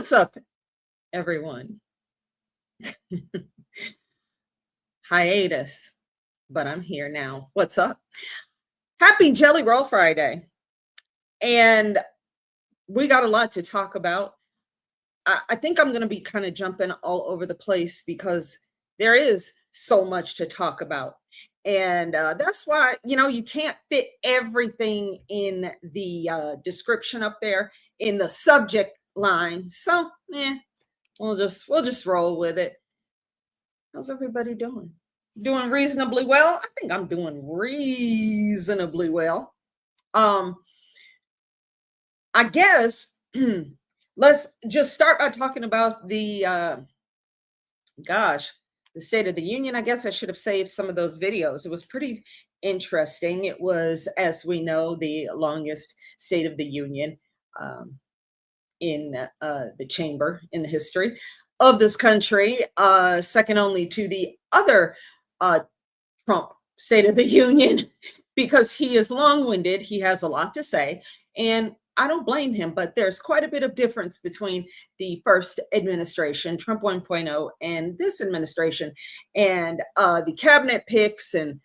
What's up, everyone? Hiatus, but I'm here now. What's up? Happy Jellyroll Friday. And we got a lot to talk about. I think I'm going to be kind of jumping all over the place because there is so much to talk about. And that's why, you can't fit everything in the description up there in the subject line. So, we'll just roll with it. How's everybody doing? Doing reasonably well? I think I'm doing reasonably well. I guess let's just start by talking about the State of the Union. I guess I should have saved some of those videos. It was pretty interesting. It was, as we know, the longest State of the Union in the chamber in the history of this country, second only to the other Trump State of the Union, because he is long-winded. He has a lot to say, and I don't blame him, but there's quite a bit of difference between the first administration, Trump 1.0, and this administration, and the cabinet picks and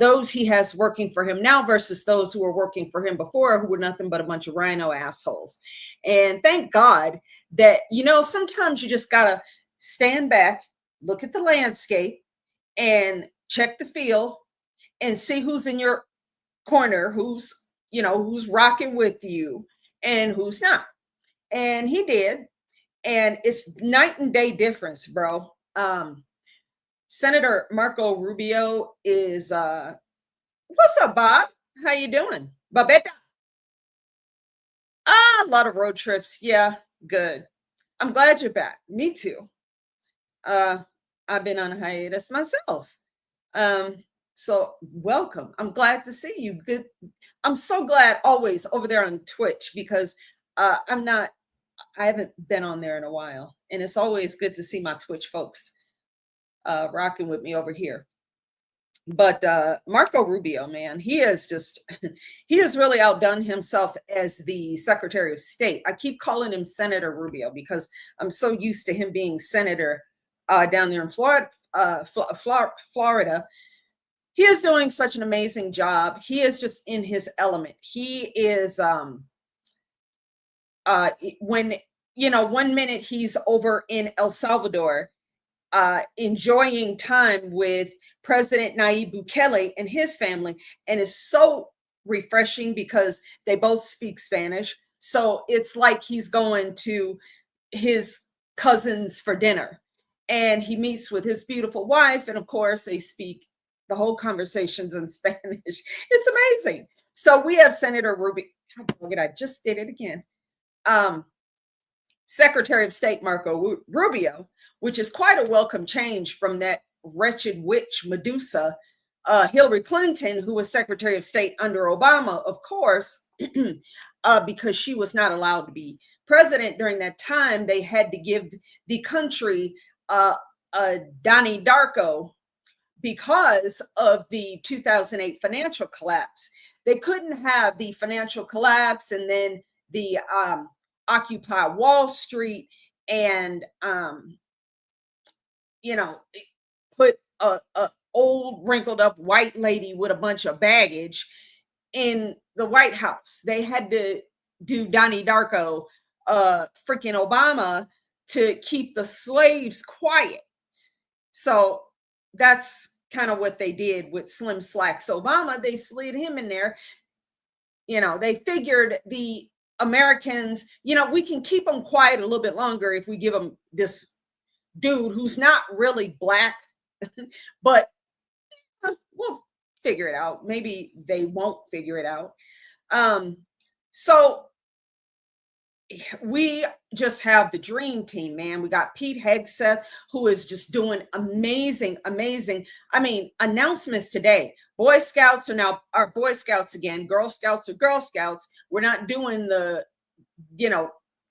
those he has working for him now versus those who were working for him before, who were nothing but a bunch of rhino assholes. And thank God that, sometimes you just gotta stand back, look at the landscape, and check the field and see who's in your corner, who's rocking with you and who's not. And he did. And it's night and day difference, bro. Senator Marco Rubio is what's up, Bob? How you doing? Babetta. A lot of road trips. Yeah, good. I'm glad you're back. Me too. I've been on a hiatus myself. So welcome. I'm glad to see you. Good. I'm so glad always over there on Twitch because I haven't been on there in a while. And it's always good to see my Twitch folks rocking with me over here. But Marco Rubio, man, he has really outdone himself as the Secretary of State. I keep calling him Senator Rubio because I'm so used to him being Senator down there in Florida. He is doing such an amazing job. He is just in his element. He is when 1 minute he's over in El Salvador enjoying time with President Nayib Bukele and his family, and it's so refreshing because they both speak Spanish. So it's like he's going to his cousins for dinner, and he meets with his beautiful wife, and of course they speak the whole conversations in Spanish. It's amazing. So we have Senator Rubio. I just did it again. Secretary of State Marco Rubio, which is quite a welcome change from that wretched witch Medusa, Hillary Clinton, who was Secretary of State under Obama, of course, because she was not allowed to be president during that time. They had to give the country Donnie Darko because of the 2008 financial collapse. They couldn't have the financial collapse and then the Occupy Wall Street and put a old wrinkled up white lady with a bunch of baggage in the White House. They had to do Donnie Darko, freaking Obama, to keep the slaves quiet. So that's kind of what they did with Slim Slacks Obama. They slid him in there. They figured the Americans, we can keep them quiet a little bit longer if we give them this dude who's not really black, but we'll figure it out. Maybe they won't figure it out. So we just have the dream team, man. We got Pete Hegseth, who is just doing amazing. I mean, announcements today. Boy Scouts are Boy Scouts again. Girl Scouts are Girl Scouts. We're not doing the,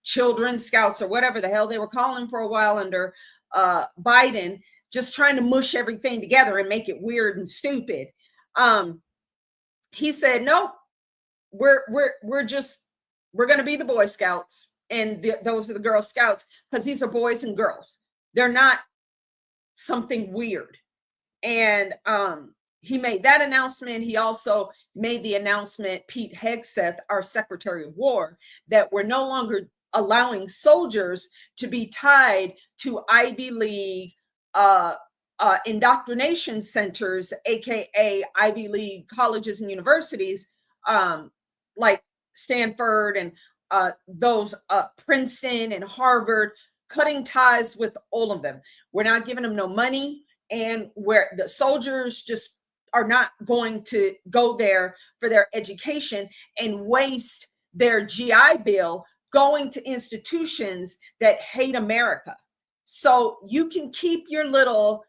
Children Scouts or whatever the hell they were calling for a while under Biden, just trying to mush everything together and make it weird and stupid. He said, no, we're going to be the Boy Scouts. and those are the Girl Scouts, because these are boys and girls. They're not something weird. And he made that announcement. He also made the announcement, Pete Hegseth, our Secretary of War, that we're no longer allowing soldiers to be tied to Ivy League indoctrination centers, aka Ivy League colleges and universities, like Stanford and those Princeton and Harvard, cutting ties with all of them. We're not giving them no money, and where the soldiers just are not going to go there for their education and waste their GI Bill going to institutions that hate America. So you can keep your little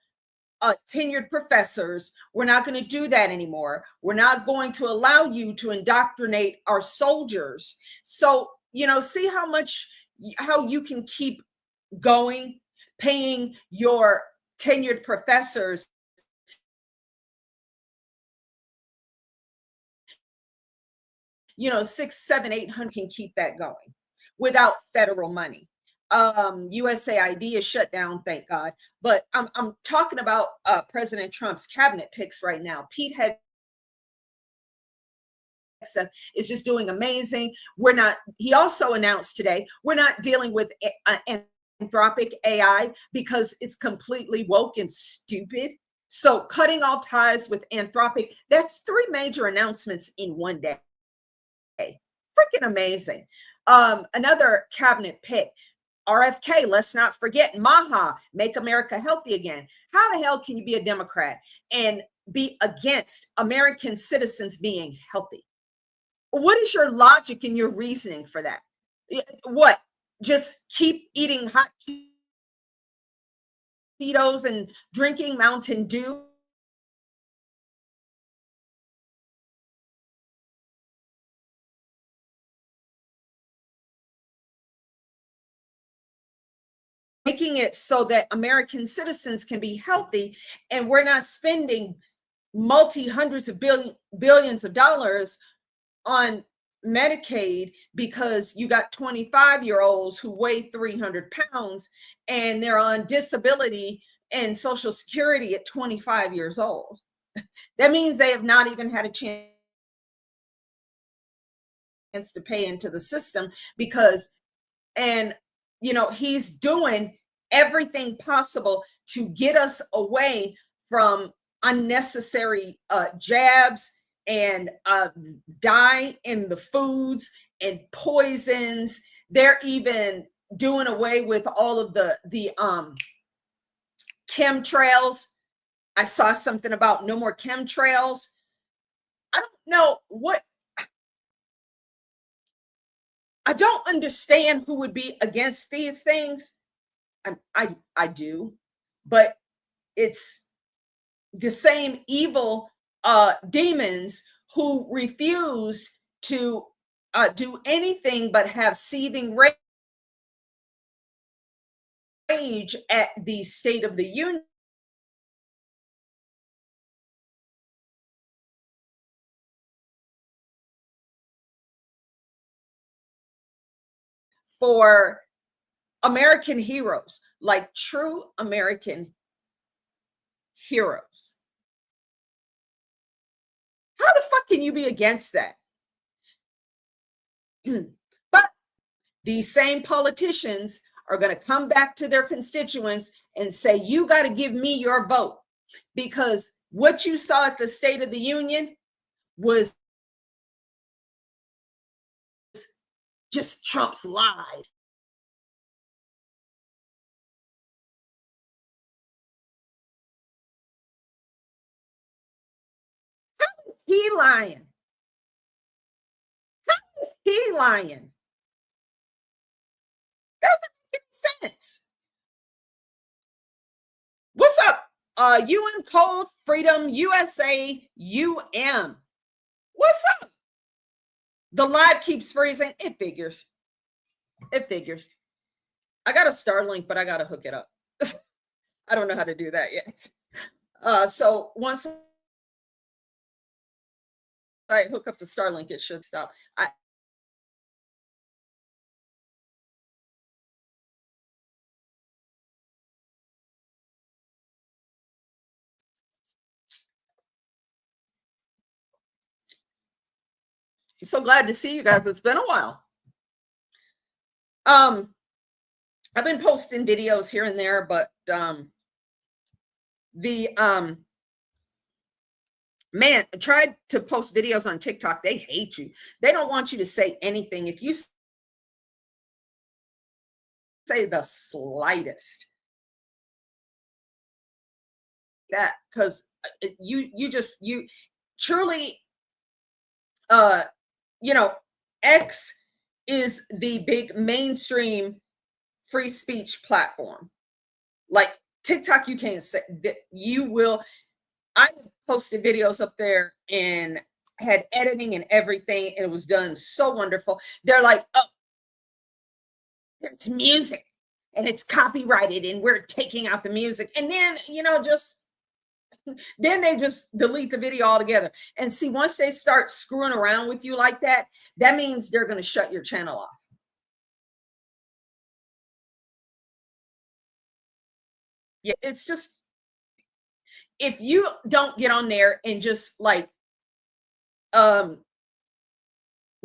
tenured professors. We're not going to do that anymore. We're not going to allow you to indoctrinate our soldiers. So, see how you can keep going, paying your tenured professors, six, seven, 800, can keep that going without federal money. USAID is shut down, thank God. But I'm talking about President Trump's cabinet picks right now. Pete Hegseth is just doing amazing. He also announced today, we're not dealing with Anthropic AI because it's completely woke and stupid. So cutting all ties with Anthropic, that's 3 major announcements in one day. Freaking amazing. Another cabinet pick, RFK, let's not forget, Maha, Make America Healthy Again. How the hell can you be a Democrat and be against American citizens being healthy? What is your logic and your reasoning for that? What? Just keep eating hot Cheetos and drinking Mountain Dew? Making it so that American citizens can be healthy, and we're not spending multi-hundreds of billions of dollars on Medicaid because you got 25-year-olds who weigh 300 pounds and they're on disability and Social Security at 25 years old. That means they have not even had a chance to pay into the system because, and he's doing everything possible to get us away from unnecessary jabs and dye in the foods and poisons. They're even doing away with all of the chemtrails. I saw something about no more chemtrails. I don't know what. I don't understand who would be against these things. I do, but it's the same evil demons who refused to do anything but have seething rage at the State of the Union for American heroes, like true American heroes. How the fuck can you be against that? But these same politicians are going to come back to their constituents and say, you got to give me your vote, because what you saw at the State of the Union was just Trump's lie. How is he lying? How is he lying? Doesn't make any sense. What's up? UN Code Freedom USA What's up? The live keeps freezing. It figures. It figures. I got a Starlink, but I got to hook it up. I don't know how to do that yet. So once I hook up the Starlink, it should stop. So glad to see you guys. It's been a while. Um, I've been posting videos here and there, but the man, tried to post videos on TikTok. They hate you. They don't want you to say anything. If you say the slightest, that because you truly uh you know, X is the big mainstream free speech platform. Like TikTok, you can't say that. You will. I posted videos up there and had editing and everything, and it was done so wonderful. They're like, oh, there's music and it's copyrighted, and we're taking out the music. And then, just then they just delete the video altogether. And see, once they start screwing around with you like that, that means they're going to shut your channel off. Yeah, it's just, if you don't get on there and just like um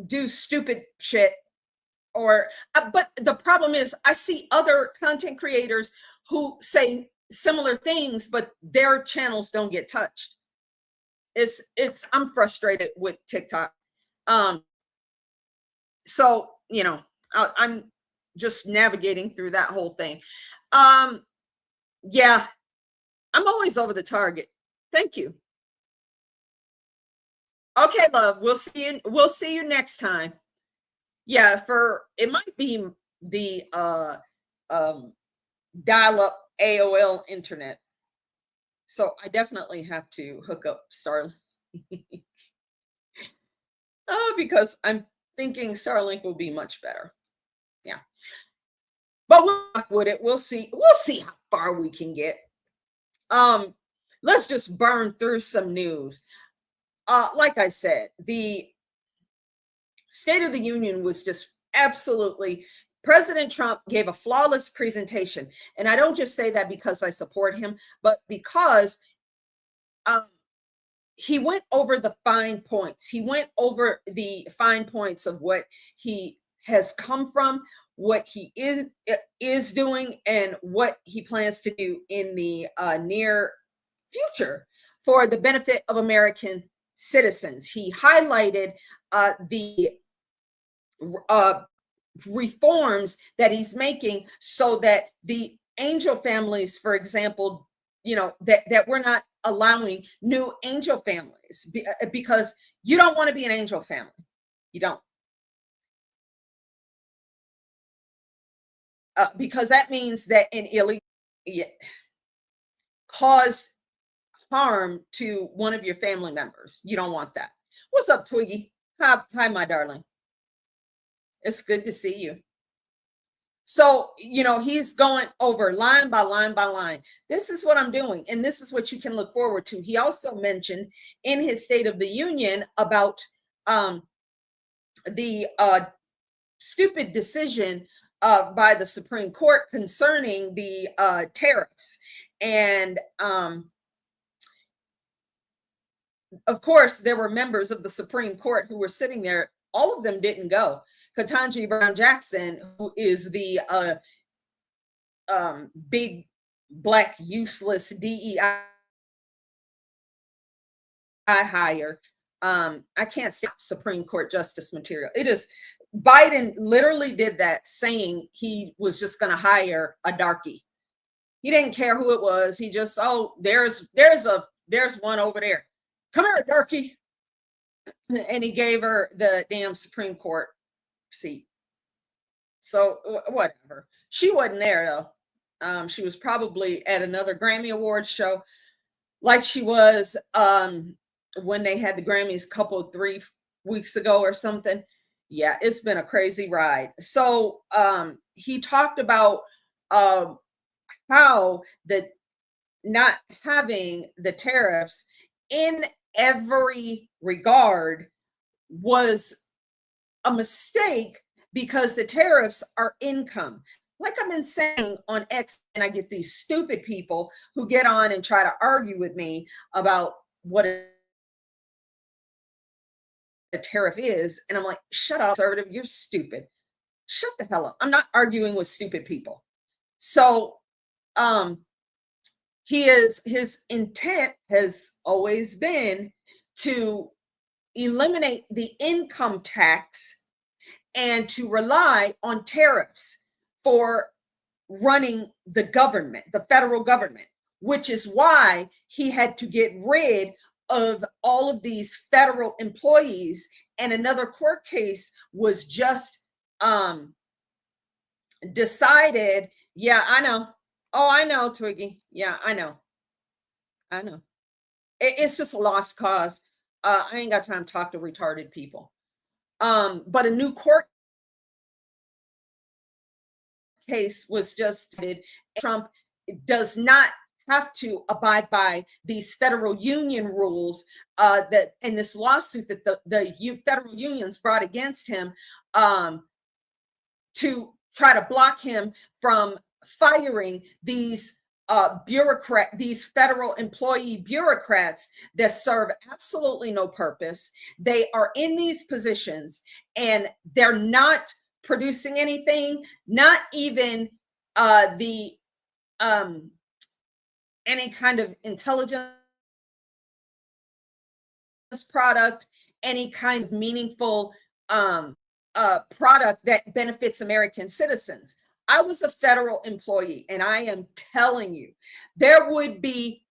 do stupid shit, or but the problem is I see other content creators who say similar things, but their channels don't get touched. It's I'm frustrated with TikTok. um so I'm just navigating through that whole thing. um yeah, I'm always over the target. Thank you. Okay, love, we'll see you next time. Yeah, for it might be the um dial-up AOL internet. So I definitely have to hook up Starlink. Because I'm thinking Starlink will be much better. Yeah. But we'll work with it. We'll see. We'll see how far we can get. Um, let's just burn through some news. Like I said, the State of the Union was just absolutely, President Trump gave a flawless presentation. And I don't just say that because I support him, but because um, he went over the fine points. He went over the fine points of what he has come from, what he is doing, and what he plans to do in the near future for the benefit of American citizens. He highlighted the uh, reforms that he's making so that the angel families, for example, that we're not allowing new angel families because you don't want to be an angel family. You don't. Because that means that an illegal caused harm to one of your family members. You don't want that. What's up, Twiggy? Hi, my darling. It's good to see you. So, he's going over line by line by line. This is what I'm doing, and this is what you can look forward to. He also mentioned in his State of the Union about the stupid decision by the Supreme Court concerning the tariffs. And of course, there were members of the Supreme Court who were sitting there. All of them didn't go. Ketanji Brown Jackson, who is the big black useless DEI hire. I can't stand Supreme Court justice material. It is, Biden literally did that, saying he was just going to hire a darkie. He didn't care who it was. He just, oh, there's one over there. Come here, darkie. And he gave her the damn Supreme Court seat. So whatever. She wasn't there though. She was probably at another Grammy Awards show, like she was when they had the Grammys couple 3 weeks ago or something. Yeah, it's been a crazy ride. So he talked about how the not having the tariffs in every regard was a mistake because the tariffs are income. Like I've been saying on X, and I get these stupid people who get on and try to argue with me about what it a tariff is. And I'm like, shut up, conservative, you're stupid. Shut the hell up. I'm not arguing with stupid people. So his intent has always been to eliminate the income tax and to rely on tariffs for running the government, the federal government, which is why he had to get rid of all of these federal employees. And another court case was just decided. Yeah, I know. Oh, I know, Twiggy. Yeah, I know. It's just a lost cause. I ain't got time to talk to retarded people. But a new court case was just Trump does not have to abide by these federal union rules that in this lawsuit that the federal unions brought against him to try to block him from firing these these federal employee bureaucrats that serve absolutely no purpose. They are in these positions and they're not producing anything, not even any kind of intelligence product, any kind of meaningful product that benefits American citizens. I was a federal employee, and I am telling you, there would be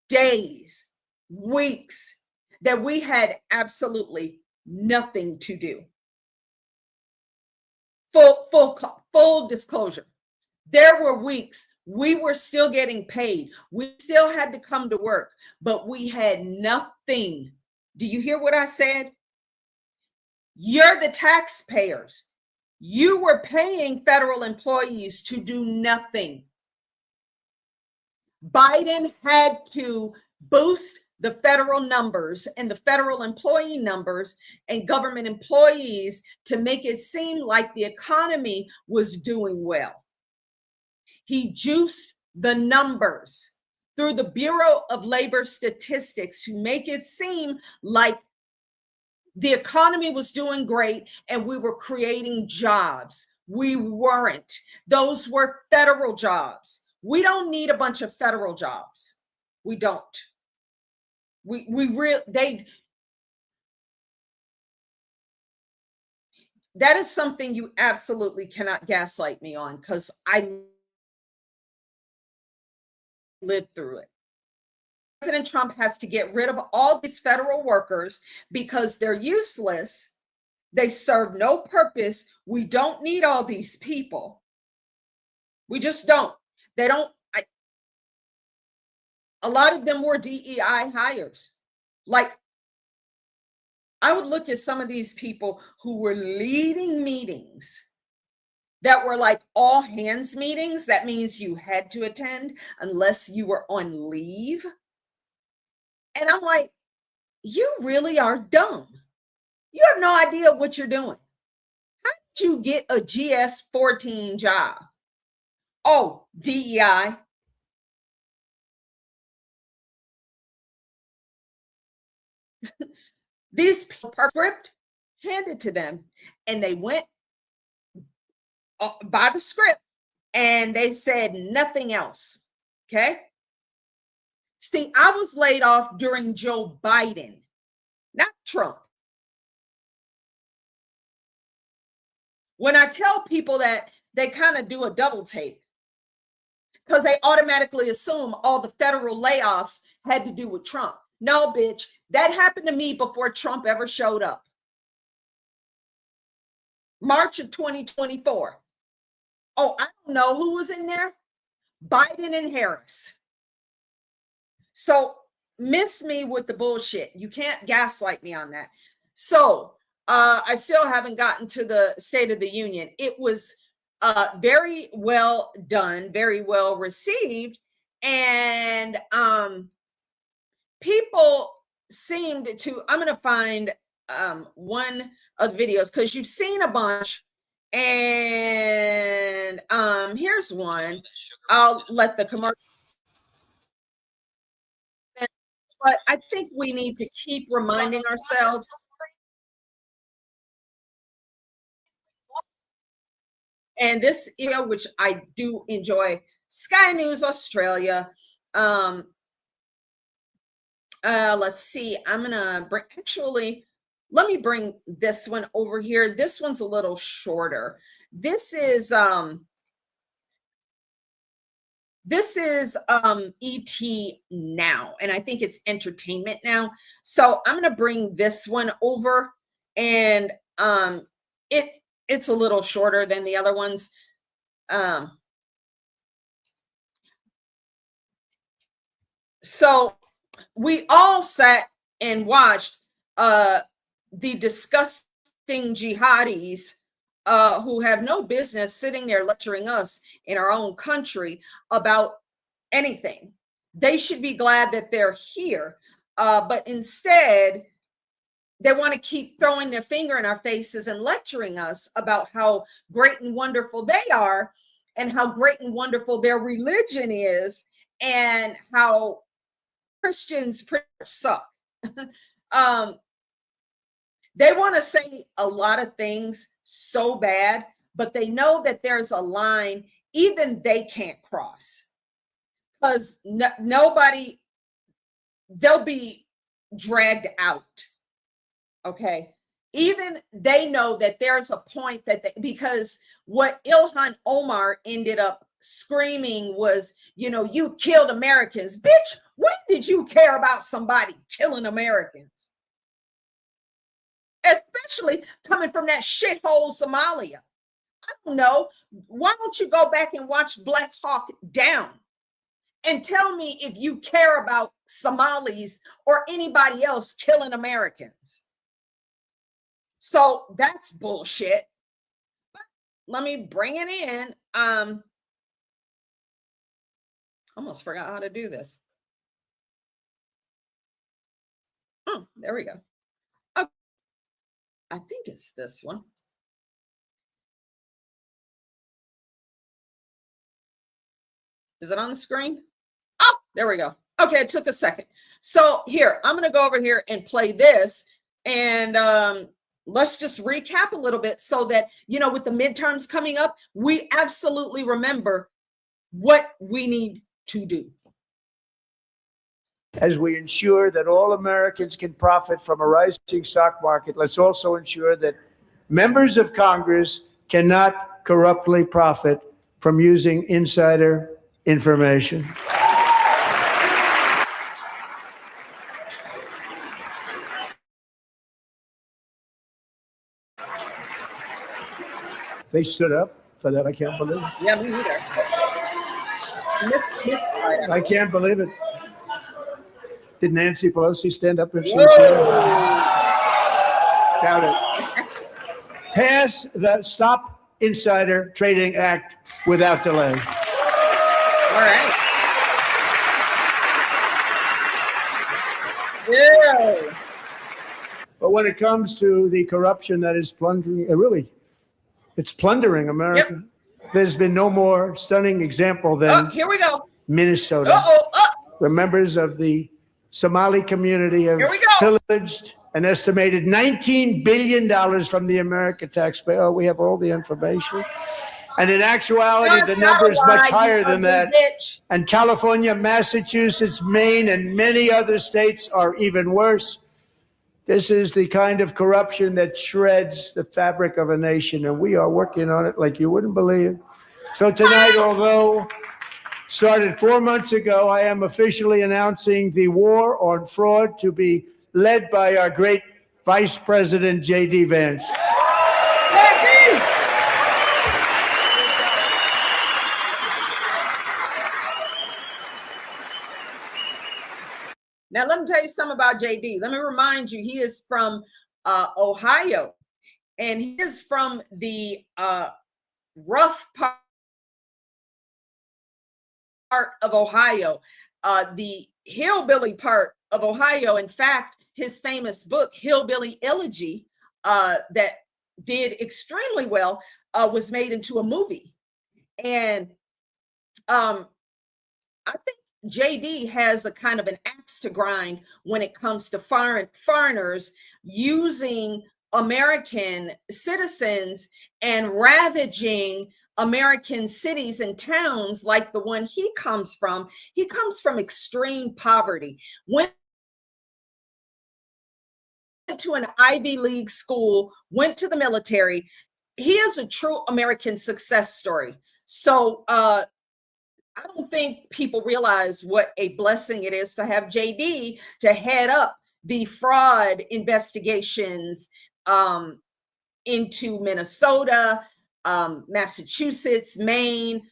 days, weeks that we had absolutely nothing to do. Full disclosure. There were weeks we were still getting paid. We still had to come to work, but we had nothing. Do you hear what I said? You're the taxpayers. You were paying federal employees to do nothing. Biden had to boost the federal numbers and the federal employee numbers and government employees to make it seem like the economy was doing well. He juiced the numbers through the Bureau of Labor Statistics to make it seem like the economy was doing great and we were creating jobs. We weren't. Those were federal jobs. We don't need a bunch of federal jobs. We don't. That is something you absolutely cannot gaslight me on, because I lived through it. President Trump has to get rid of all these federal workers because they're useless. They serve no purpose. We don't need all these people. We just don't. They don't. A lot of them were DEI hires. Like, I would look at some of these people who were leading meetings that were like all hands meetings. That means you had to attend unless you were on leave. And I'm like, you really are dumb. You have no idea what you're doing. How did you get a GS-14 job? Oh, DEI. These people script handed to them, and they went by the script and they said nothing else. Okay. See, I was laid off during Joe Biden, not Trump. When I tell people that, they kind of do a double take because they automatically assume all the federal layoffs had to do with Trump. No, bitch, that happened to me before Trump ever showed up. March of 2024. Oh, I don't know who was in there. Biden and Harris. So miss me with the bullshit. You can't gaslight me on that. So I still haven't gotten to the State of the Union. It was very well done, very well received. And people seemed to, I'm going to find one of the videos because you've seen a bunch. And here's one. I'll let the commercial but I think we need to keep reminding ourselves. And this, which I do enjoy, Sky News Australia. Um, let's see. I'm gonna bring let me bring this one over here. This one's a little shorter. This is ET Now, and I think it's Entertainment Now. So I'm gonna bring this one over, and it's a little shorter than the other ones. So we all sat and watched the disgusting jihadis who have no business sitting there lecturing us in our own country about anything. They should be glad that they're here. But instead, they want to keep throwing their finger in our faces and lecturing us about how great and wonderful they are, and how great and wonderful their religion is, and how Christians pretty much suck. They want to say a lot of things so bad, but they know that there's a line even they can't cross, because nobody, they'll be dragged out. Okay. Even they know that there's a point that because what Ilhan Omar ended up screaming was, you killed Americans. Bitch, when did you care about somebody killing Americans? Especially coming from that shithole Somalia. I don't know. Why don't you go back and watch Black Hawk Down and tell me if you care about Somalis or anybody else killing Americans? So that's bullshit. But let me bring it in. Almost forgot how to do this. Oh, there we go. Oh, I think it's this one. Is it on the screen? Oh, there we go. Okay, it took a second. So here, I'm going to go over here and play this, and let's just recap a little bit so that, with the midterms coming up, we absolutely remember what we need to do. As we ensure that all Americans can profit from a rising stock market, let's also ensure that members of Congress cannot corruptly profit from using insider information. They stood up for that. I can't believe it. Yeah, me either. I can't believe it. Did Nancy Pelosi stand up if she was here? Doubt it. Pass the Stop Insider Trading Act without delay. All right. Yeah. But when it comes to the corruption that is plundering, it's plundering America. Yep. There's been no more stunning example than here we go. Minnesota, where members of the Somali community have pillaged an estimated $19 billion from the American taxpayer. Oh, we have all the information. And in actuality, the number is much higher than that. Bitch. And California, Massachusetts, Maine, and many other states are even worse. This is the kind of corruption that shreds the fabric of a nation, and we are working on it like you wouldn't believe. So tonight, although started 4 months ago, I am officially announcing the war on fraud to be led by our great Vice President, J.D. Vance. Now, let me tell you something about JD. Let me remind you, he is from Ohio, and he is from the rough part of Ohio, the hillbilly part of Ohio. In fact, his famous book, Hillbilly Elegy, that did extremely well, was made into a movie. And I think JD has a kind of an axe to grind when it comes to foreigners using American citizens and ravaging American cities and towns like the one he comes from. He comes from extreme poverty, went to an Ivy League school, went to the military. He is a true American success story. So I don't think people realize what a blessing it is to have JD to head up the fraud investigations into Minnesota, Massachusetts, Maine,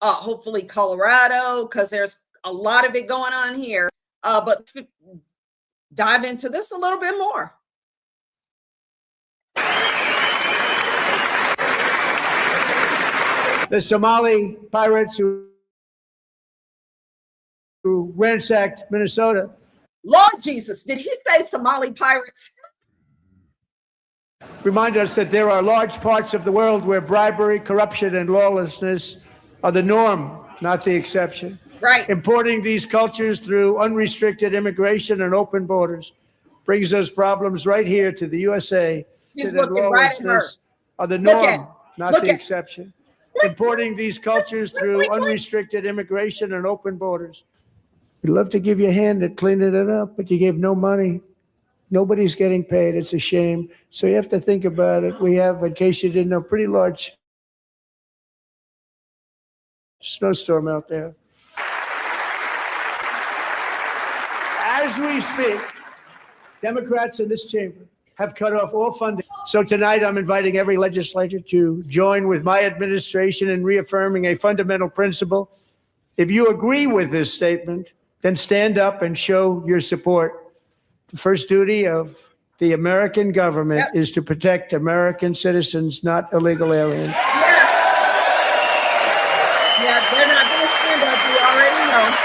hopefully Colorado, because there's a lot of it going on here. But dive into this a little bit more. The Somali pirates who ransacked Minnesota. Lord Jesus, did he say Somali pirates? Remind us that there are large parts of the world where bribery, corruption, and lawlessness are the norm, not the exception. Right. Importing these cultures through unrestricted immigration and open borders brings those problems right here to the USA. He's looking right at her. Are the norm, not the exception. Importing these cultures through unrestricted immigration and open borders. We'd love to give you a hand at cleaning it up, but you gave no money. Nobody's getting paid. It's a shame. So you have to think about it. We have, in case you didn't know, pretty large snowstorm out there. As we speak, Democrats in this chamber have cut off all funding. So tonight I'm inviting every legislator to join with my administration in reaffirming a fundamental principle. If you agree with this statement, then stand up and show your support. The first duty of the American government is to protect American citizens, not illegal aliens. Yeah, they're not going to stand up. You already know.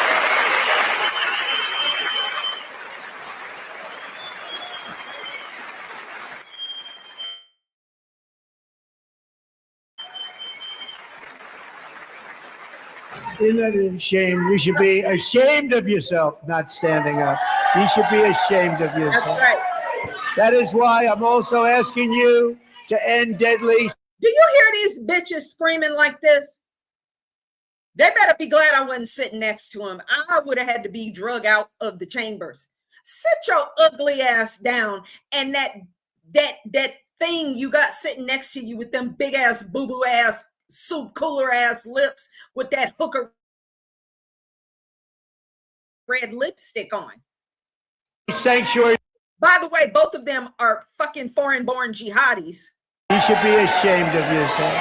Isn't that a shame? You should be ashamed of yourself not standing up. You should be ashamed of yourself. That's right. That is why I'm also asking you to end deadly. Do you hear these bitches screaming like this? They better be glad I wasn't sitting next to him. I would have had to be drug out of the chambers. Sit your ugly ass down, and that thing you got sitting next to you with them big ass boo-boo ass soup cooler ass lips with that hooker red lipstick on. Sanctuary. By the way, both of them are fucking foreign-born jihadis. You should be ashamed of yourself.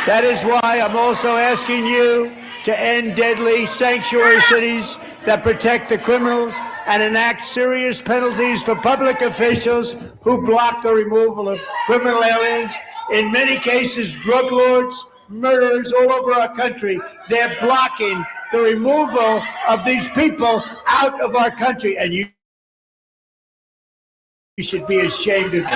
That is why I'm also asking you to end deadly sanctuary cities that protect the criminals and enact serious penalties for public officials who block the removal of criminal aliens. In many cases, drug lords, murderers all over our country, they're blocking the removal of these people out of our country. And you should be ashamed of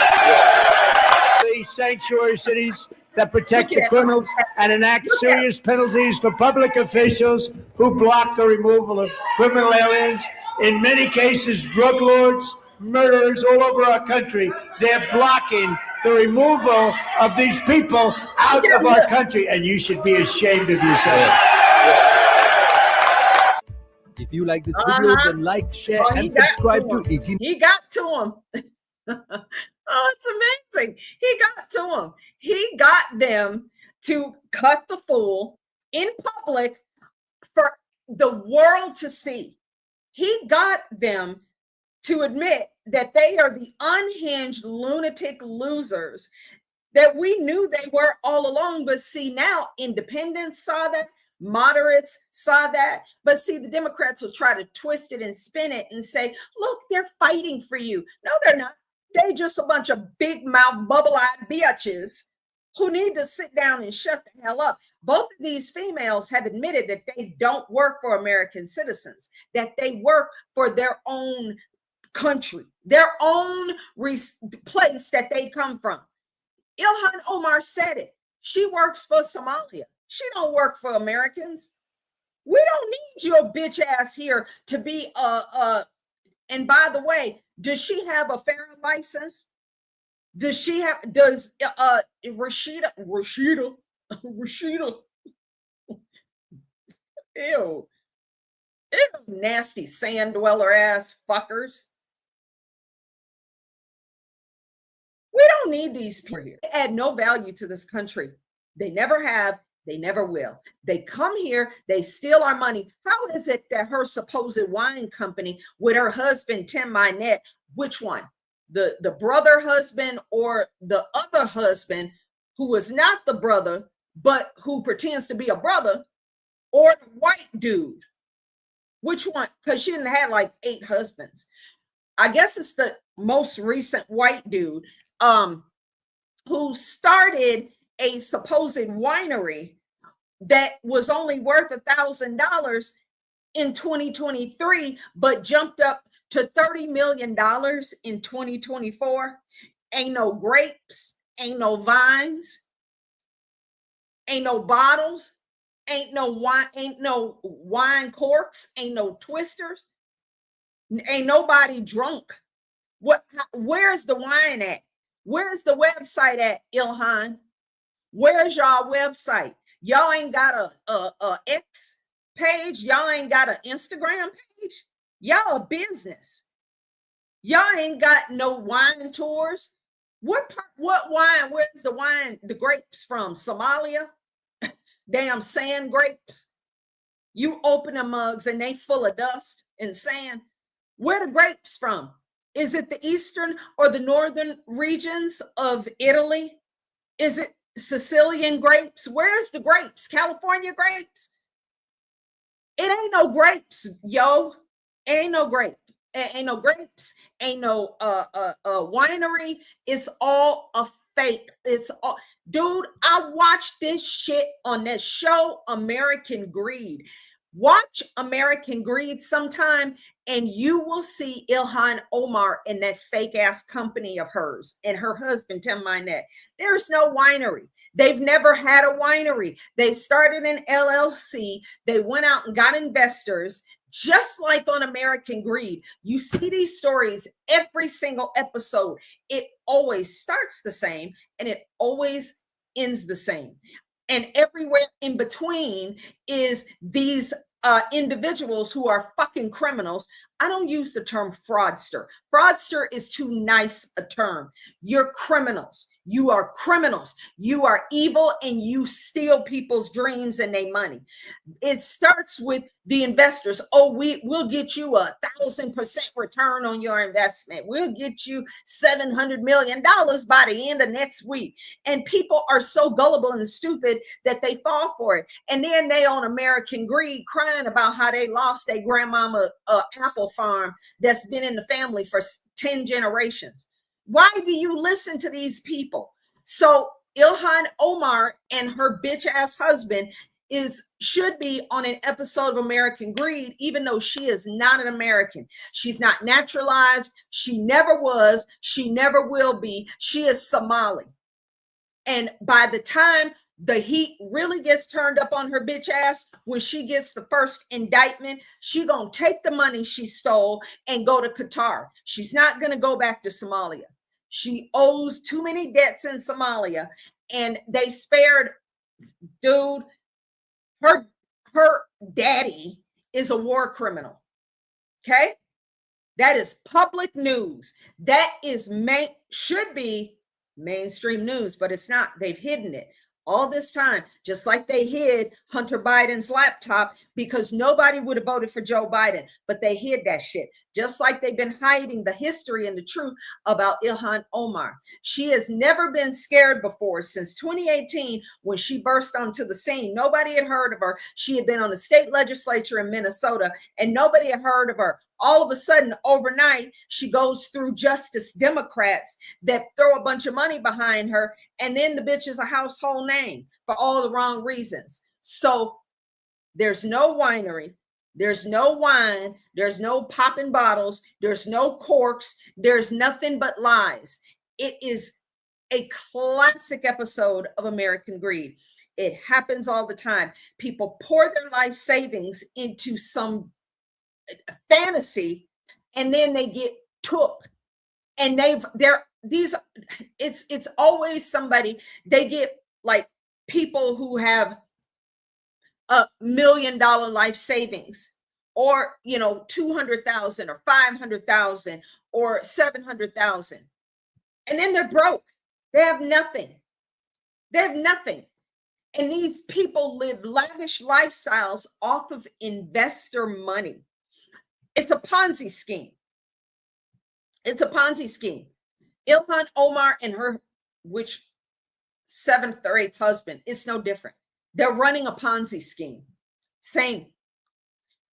these sanctuary cities that protect the criminals and enact serious penalties for public officials who block the removal of criminal aliens. In many cases, drug lords, murderers all over our country, they're blocking the removal of these people out of our country, and you should be ashamed of yourself. If you like this video, then like, share, and subscribe to 18. He got to him. Oh, it's amazing. He got to him. He got them to cut the fool in public for the world to see. He got them to admit that they are the unhinged lunatic losers that we knew they were all along. But see, now independents saw that, moderates saw that. But see, the Democrats will try to twist it and spin it and say, look, they're fighting for you. No, they're not. They just a bunch of big mouth, bubble-eyed bitches who need to sit down and shut the hell up. Both of these females have admitted that they don't work for American citizens, that they work for their own country, their own place that they come from. Ilhan Omar said it. She works for Somalia. She don't work for Americans. We don't need your bitch ass here to be and by the way, does she have a fair license? Does Rashida ew, nasty sand dweller ass fuckers. We don't need these people here. They add no value to this country. They never have. They never will. They come here, they steal our money. How is it that her supposed wine company with her husband, Tim Minette, which one? The brother husband or the other husband who was not the brother, but who pretends to be a brother, or the white dude? Which one? Because she didn't have like 8 husbands. I guess it's the most recent white dude who started a supposed winery that was only worth $1,000 in 2023, but jumped up to $30 million in 2024. Ain't no grapes, ain't no vines, ain't no bottles, ain't no wine corks, ain't no twisters, ain't nobody drunk. Where's the wine at? Where's the website at, Ilhan? Where's y'all website? Y'all ain't got a X page. Y'all ain't got an Instagram page. Y'all a business. Y'all ain't got no wine tours. What wine? Where's the wine? The grapes from Somalia? Damn sand grapes. You open the mugs and they full of dust and sand. Where the grapes from? Is it the eastern or the northern regions of Italy? Is it Sicilian grapes? Where's the grapes? California grapes? It ain't no grapes, yo. It ain't no grape. Ain't no grapes. Ain't no winery. It's all a fake. It's all, dude. I watched this shit on that show, American Greed. Watch American Greed sometime, and you will see Ilhan Omar and that fake ass company of hers and her husband, Tim Minette. There's no winery. They've never had a winery. They started an LLC. They went out and got investors, just like on American Greed. You see these stories every single episode. It always starts the same and it always ends the same. And everywhere in between is these individuals who are fucking criminals. I don't use the term fraudster. Fraudster is too nice a term. You're criminals. You are criminals. You are evil and you steal people's dreams and their money. It starts with the investors. Oh, we'll get you 1,000% return on your investment. We'll get you $700 million by the end of next week. And people are so gullible and stupid that they fall for it. And then they on American Greed crying about how they lost their grandmama apple farm that's been in the family for 10 generations. Why do you listen to these people? So Ilhan Omar and her bitch ass husband should be on an episode of American Greed, even though she is not an American. She's not naturalized. She never was. She never will be. She is Somali. And by the time the heat really gets turned up on her bitch ass, when she gets the first indictment, she gonna take the money she stole and go to Qatar. She's not gonna go back to Somalia. She owes too many debts in Somalia, and they spared, dude. Her daddy is a war criminal. Okay, that is public news. That is should be mainstream news, but it's not. They've hidden it all this time, just like they hid Hunter Biden's laptop because nobody would have voted for Joe Biden, but they hid that shit. Just like they've been hiding the history and the truth about Ilhan Omar. She has never been scared before since 2018 when she burst onto the scene. Nobody had heard of her. She had been on the state legislature in Minnesota and nobody had heard of her. All of a sudden, overnight, she goes through Justice Democrats that throw a bunch of money behind her, and then the bitch is a household name for all the wrong reasons. So there's no winery. There's no wine. There's no popping bottles. There's no corks. There's nothing but lies. It is a classic episode of American Greed. It happens all the time. People pour their life savings into some fantasy, and then they get took. And it's always somebody. They get like people who have $1 million life savings, or 200,000 or 500,000 or 700,000, and then they're broke. They have nothing. And these people live lavish lifestyles off of investor money. It's a Ponzi scheme. Ilhan Omar and her, which 7th or 8th husband, it's no different. They're running a Ponzi scheme. Same.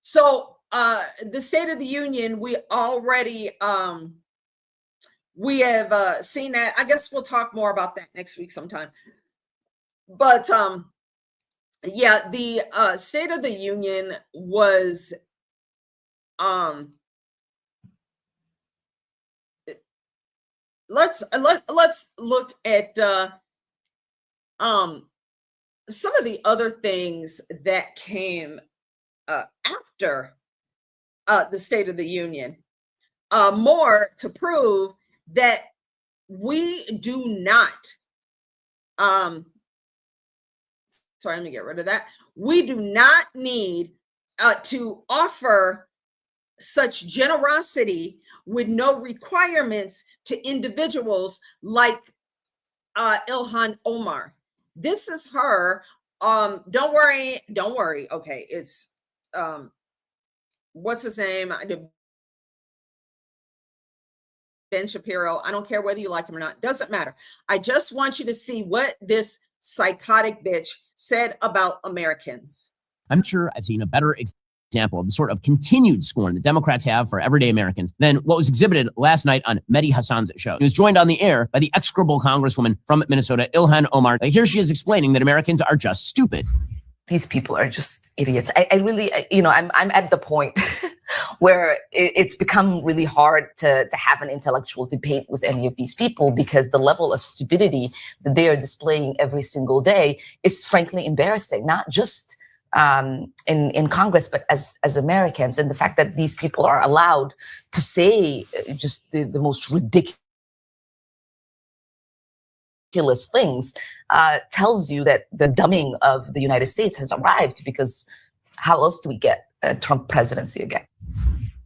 So the State of the Union, we already we have seen that. I guess we'll talk more about that next week sometime. But yeah, the State of the Union was let's look at some of the other things that came after the State of the Union, more to prove that we do not sorry, let me get rid of that. We do not need to offer such generosity with no requirements to individuals like Ilhan Omar. This is her. Don't worry. Okay, it's what's his name? Ben Shapiro. I don't care whether you like him or not. Doesn't matter. I just want you to see what this psychotic bitch said about Americans. I'm sure I've seen a better example of the sort of continued scorn the Democrats have for everyday Americans than what was exhibited last night on Mehdi Hasan's show. He was joined on the air by the execrable congresswoman from Minnesota, Ilhan Omar. Here she is explaining that Americans are just stupid. These people are just idiots. I really, I'm at the point where it's become really hard to have an intellectual debate with any of these people, because the level of stupidity that they are displaying every single day is frankly embarrassing, not just in Congress, but as Americans. And the fact that these people are allowed to say just the most ridiculous things tells you that the dumbing of the United States has arrived, because how else do we get a Trump presidency again?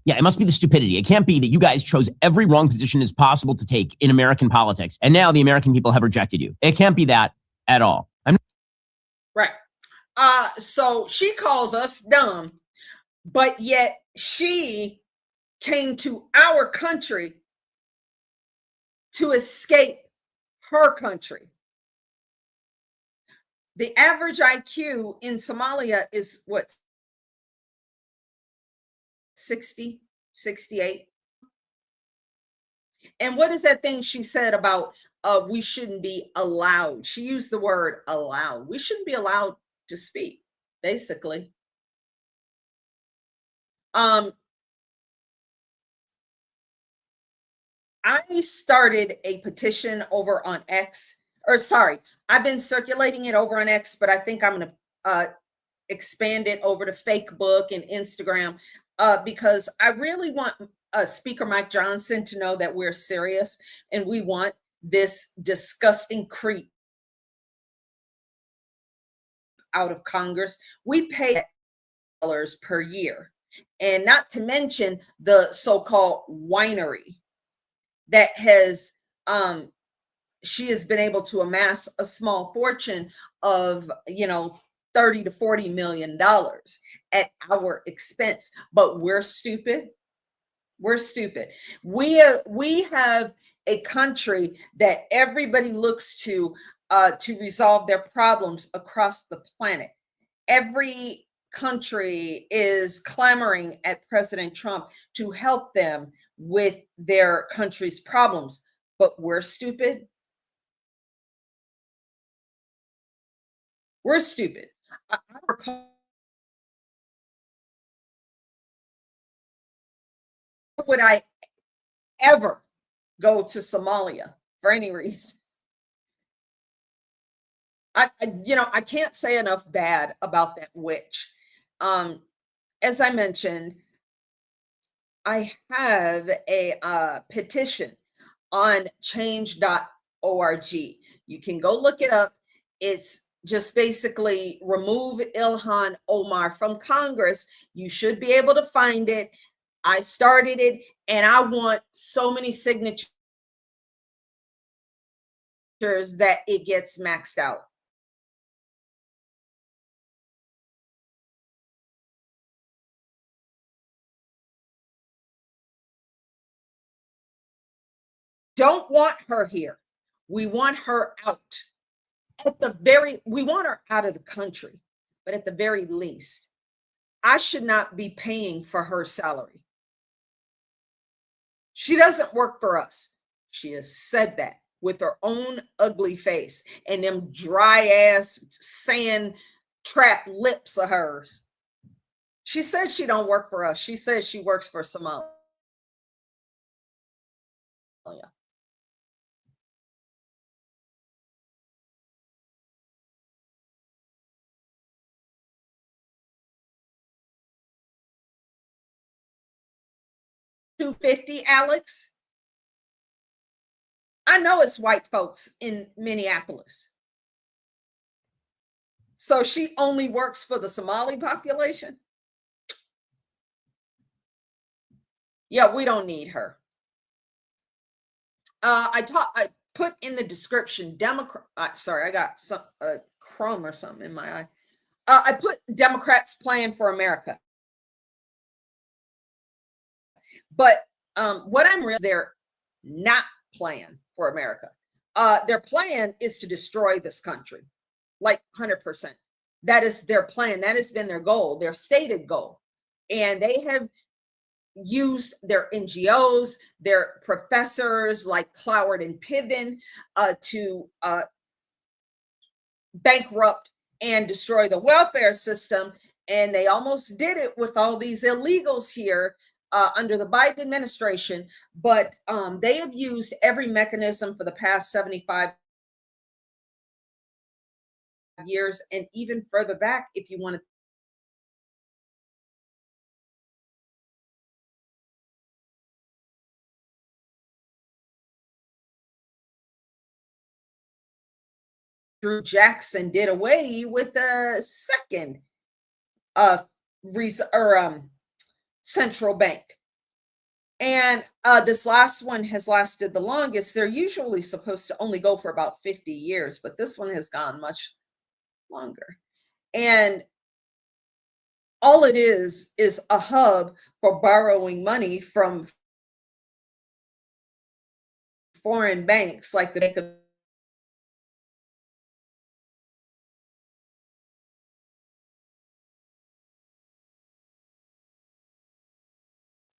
Yeah, it must be the stupidity. It can't be that you guys chose every wrong position as possible to take in American politics, and now the American people have rejected you. It can't be that at all. Right. So she calls us dumb, but yet she came to our country to escape her country. The average IQ in Somalia is what? 60, 68. And what is that thing she said about we shouldn't be allowed? She used the word allowed. We shouldn't be allowed to speak, basically. I started a petition over on X, or sorry, I've been circulating it over on X, but I think I'm going to expand it over to Facebook and Instagram, because I really want Speaker Mike Johnson to know that we're serious and we want this disgusting creep out of Congress. We pay dollars per year, and not to mention the so-called winery that has she has been able to amass a small fortune of 30 to 40 million dollars at our expense. But we're stupid. We have a country that everybody looks to resolve their problems across the planet. Every country is clamoring at President Trump to help them with their country's problems, but we're stupid. We're stupid. I recall, would I ever go to Somalia for any reason? I can't say enough bad about that witch. As I mentioned, I have a petition on change.org. You can go look it up. It's just basically remove Ilhan Omar from Congress. You should be able to find it. I started it, and I want so many signatures that it gets maxed out. Don't want her here. We want her out. We want her out of the country, but at the very least, I should not be paying for her salary. She doesn't work for us. She has said that with her own ugly face and them dry ass sand trap lips of hers. She says she don't work for us. She says she works for Somalia. $250, Alex. I know it's white folks in Minneapolis. So she only works for the Somali population? Yeah, we don't need her. I put in the description sorry, I got some crumb or something in my eye. I put Democrats' plan for America. But what I'm realizing, they're not plan for America. Their plan is to destroy this country, like 100%. That is their plan. That has been their goal, their stated goal. And they have used their NGOs, their professors like Cloward and Piven to bankrupt and destroy the welfare system. And they almost did it with all these illegals here under the Biden administration. But they have used every mechanism for the past 75 years and even further back if you want to. Drew Jackson did away with the second central bank. And this last one has lasted the longest. They're usually supposed to only go for about 50 years, but this one has gone much longer. And all it is a hub for borrowing money from foreign banks like the Bank of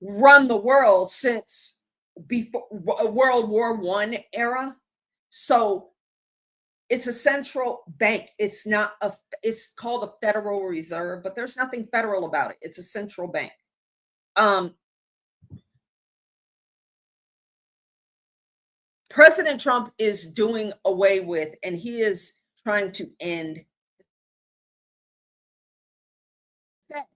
run the world since before World War I era. So it's a central bank. It's called the Federal Reserve, but there's nothing federal about it. It's a central bank. President Trump is doing away with, and he is trying to end that.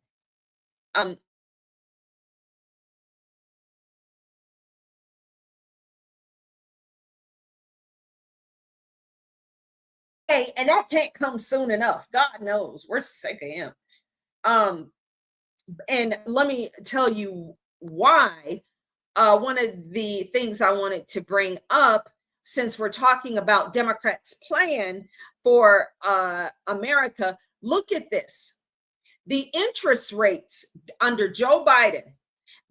And that can't come soon enough. God knows we're sick of him. And let me tell you why. One of the things I wanted to bring up, since we're talking about Democrats' plan for America, look at this. The interest rates under Joe Biden,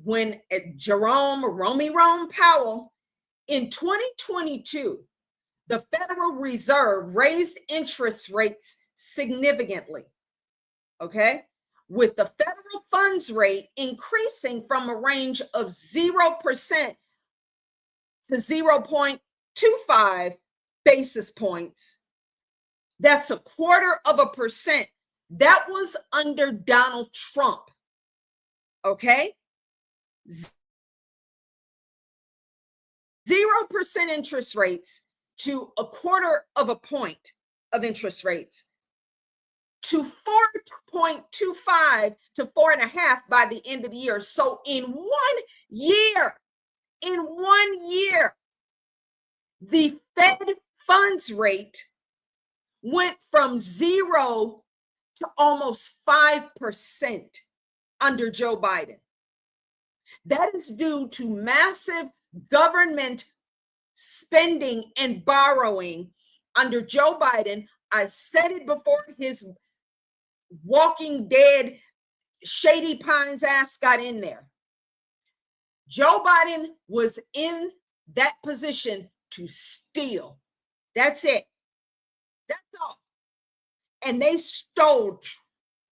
when Romy Powell, in 2022, the Federal Reserve raised interest rates significantly, okay? With the federal funds rate increasing from a range of 0% to 0.25 basis points. That's 0.25%. That was under Donald Trump, okay? 0% interest rates to 0.25 point. of interest rates to 4.25 to 4.5 by the end of the year. So in 1 year, the Fed funds rate went from 0 to almost 5% under Joe Biden. That is due to massive government spending and borrowing under Joe Biden. I said it before his Walking Dead Shady Pines ass got in there. Joe Biden was in that position to steal. That's it. That's all. And they stole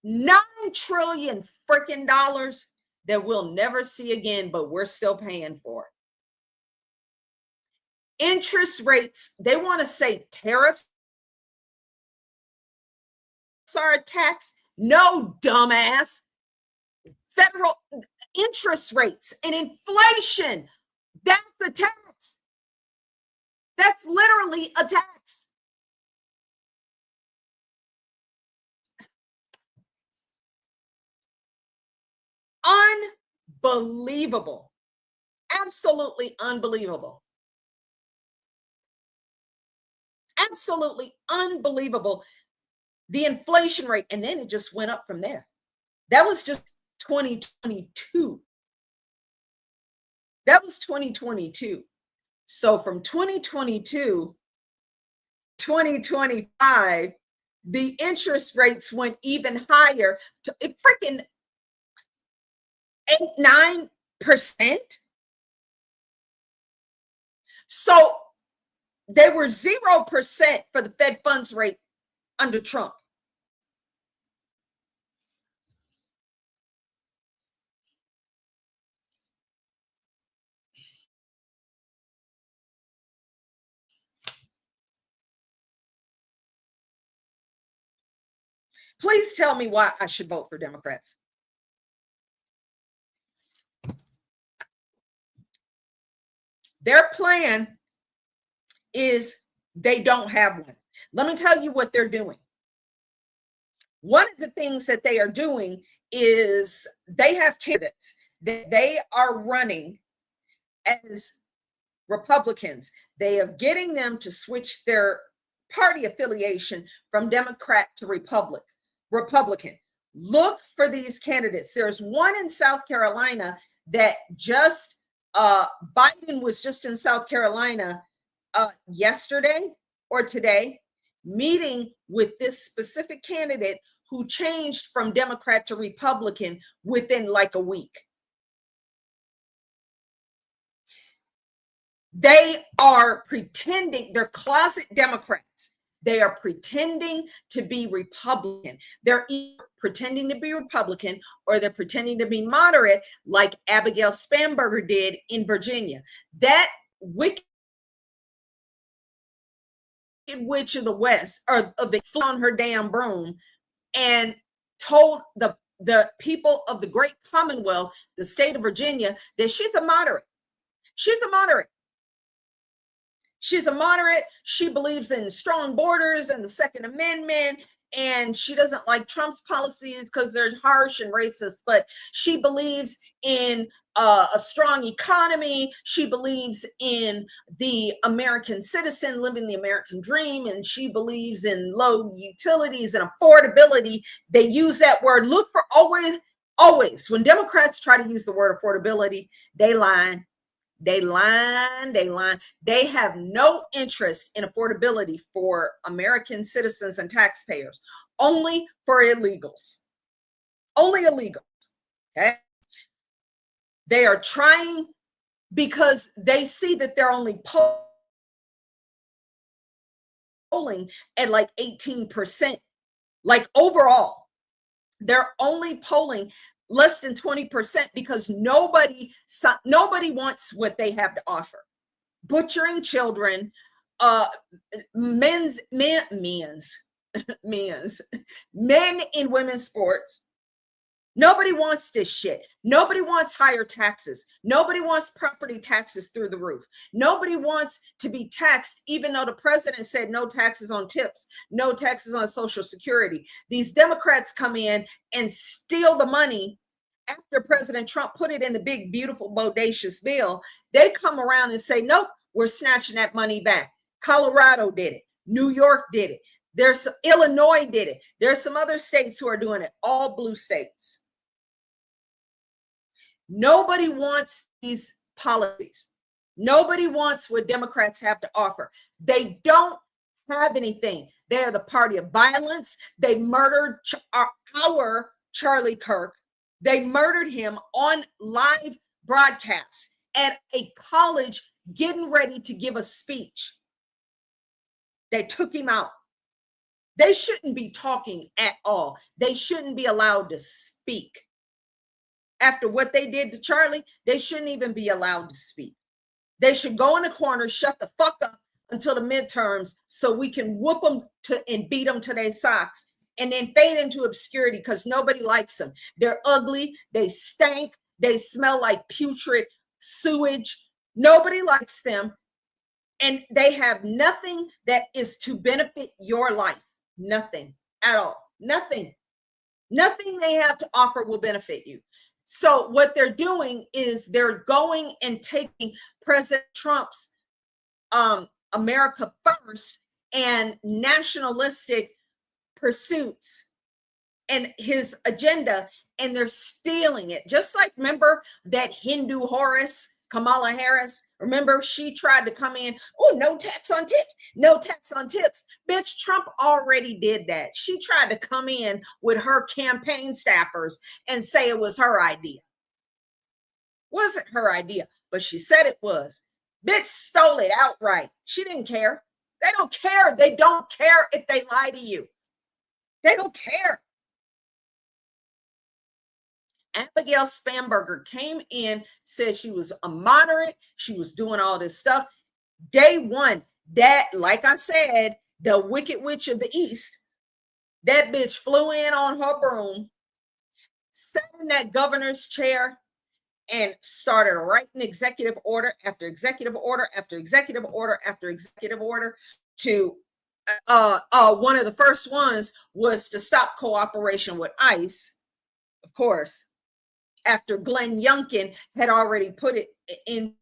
$9 trillion freaking dollars that we'll never see again, but we're still paying for it. Interest rates, they want to say tariffs are a tax. No, dumbass. Federal interest rates and inflation, that's a tax. That's literally a tax. Unbelievable. Absolutely unbelievable. Absolutely unbelievable. The inflation rate, and then it just went up from there. That was just 2022. That was 2022. So from 2022, 2025, the interest rates went even higher to freaking 8-9%. So they were 0% for the Fed funds rate under Trump. Please tell me why I should vote for Democrats. Their plan is they don't have one. Let me tell you what they're doing. One of the things that they are doing is they have candidates that they are running as Republicans. They are getting them to switch their party affiliation from Democrat to Republican. Look for these candidates. There's one in South Carolina that just Biden was just in South Carolina yesterday or today, meeting with this specific candidate who changed from Democrat to Republican within like a week. They are pretending, they're closet Democrats. They are pretending to be Republican. They're either pretending to be Republican or they're pretending to be moderate, like Abigail Spanberger did in Virginia. That wicked witch of the West, or they flew on her damn broom and told the people of the great Commonwealth, the state of Virginia, that she's a moderate. She's a moderate. She's a moderate. She believes in strong borders and the Second Amendment, and she doesn't like Trump's policies because they're harsh and racist, but she believes in a strong economy. She believes in the American citizen living the American dream, and she believes in low utilities and affordability. They use that word. Look for always. When Democrats try to use the word affordability, they lie. They lie. They have no interest in affordability for American citizens and taxpayers, only for illegals. Only illegals. Okay. They are trying because they see that they're only polling at like 18%. Like overall, they're only polling less than 20% because nobody wants what they have to offer. Butchering children, men in women's sports, Nobody wants this shit. Nobody wants higher taxes. Nobody wants property taxes through the roof. Nobody wants to be taxed, even though the president said no taxes on tips, no taxes on Social Security. These Democrats come in and steal the money after President Trump put it in the big, beautiful, bodacious bill. They come around and say, nope, we're snatching that money back. Colorado did it. New York did it. There's Illinois did it. There's some other states who are doing it, all blue states. Nobody wants these policies. Nobody wants what Democrats have to offer. They don't have anything. They are the party of violence. They murdered our Charlie Kirk. They murdered him on live broadcast at a college getting ready to give a speech. They took him out. They shouldn't be talking at all. They shouldn't be allowed to speak. After what they did to Charlie, they shouldn't even be allowed to speak. They should go in the corner, shut the fuck up until the midterms so we can whoop them and beat them to their socks and then fade into obscurity because nobody likes them. They're ugly. They stank. They smell like putrid sewage. Nobody likes them. And they have nothing that is to benefit your life. Nothing at all. Nothing. Nothing they have to offer will benefit you. So what they're doing is they're going and taking President Trump's America First and nationalistic pursuits and his agenda, and they're stealing it. Just like, remember that Hindu Horus, Kamala Harris? Remember, she tried to come in, oh, no tax on tips, no tax on tips. Bitch, Trump already did that. She tried to come in with her campaign staffers and say it was her idea. Wasn't her idea, but she said it was. Bitch stole it outright. She didn't care. They don't care. They don't care if they lie to you. They don't care. Abigail Spanberger came in, said she was a moderate. She was doing all this stuff. Day one, that, like I said, the Wicked Witch of the East, that bitch flew in on her broom, sat in that governor's chair, and started writing executive order after executive order after executive order after executive order to one of the first ones was to stop cooperation with ICE, of course, after Glenn Youngkin had already put it into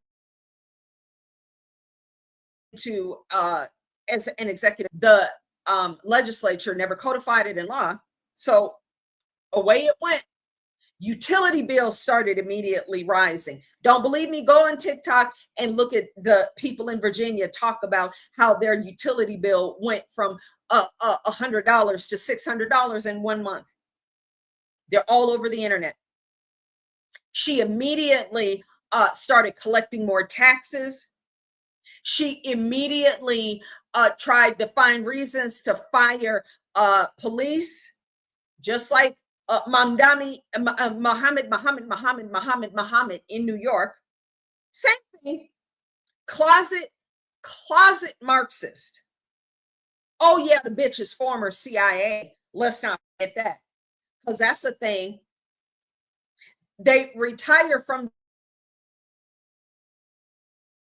as an executive. The legislature never codified it in law, so away it went. Utility bills started immediately rising. Don't believe me? Go on TikTok and look at the people in Virginia talk about how their utility bill went from $100 to $600 in 1 month. They're all over the internet. She immediately started collecting more taxes. She immediately tried to find reasons to fire police, just like Muhammad in New York. Same thing. Closet Marxist. Oh yeah, the bitch is former CIA. Let's not forget that, because that's a thing. They retire from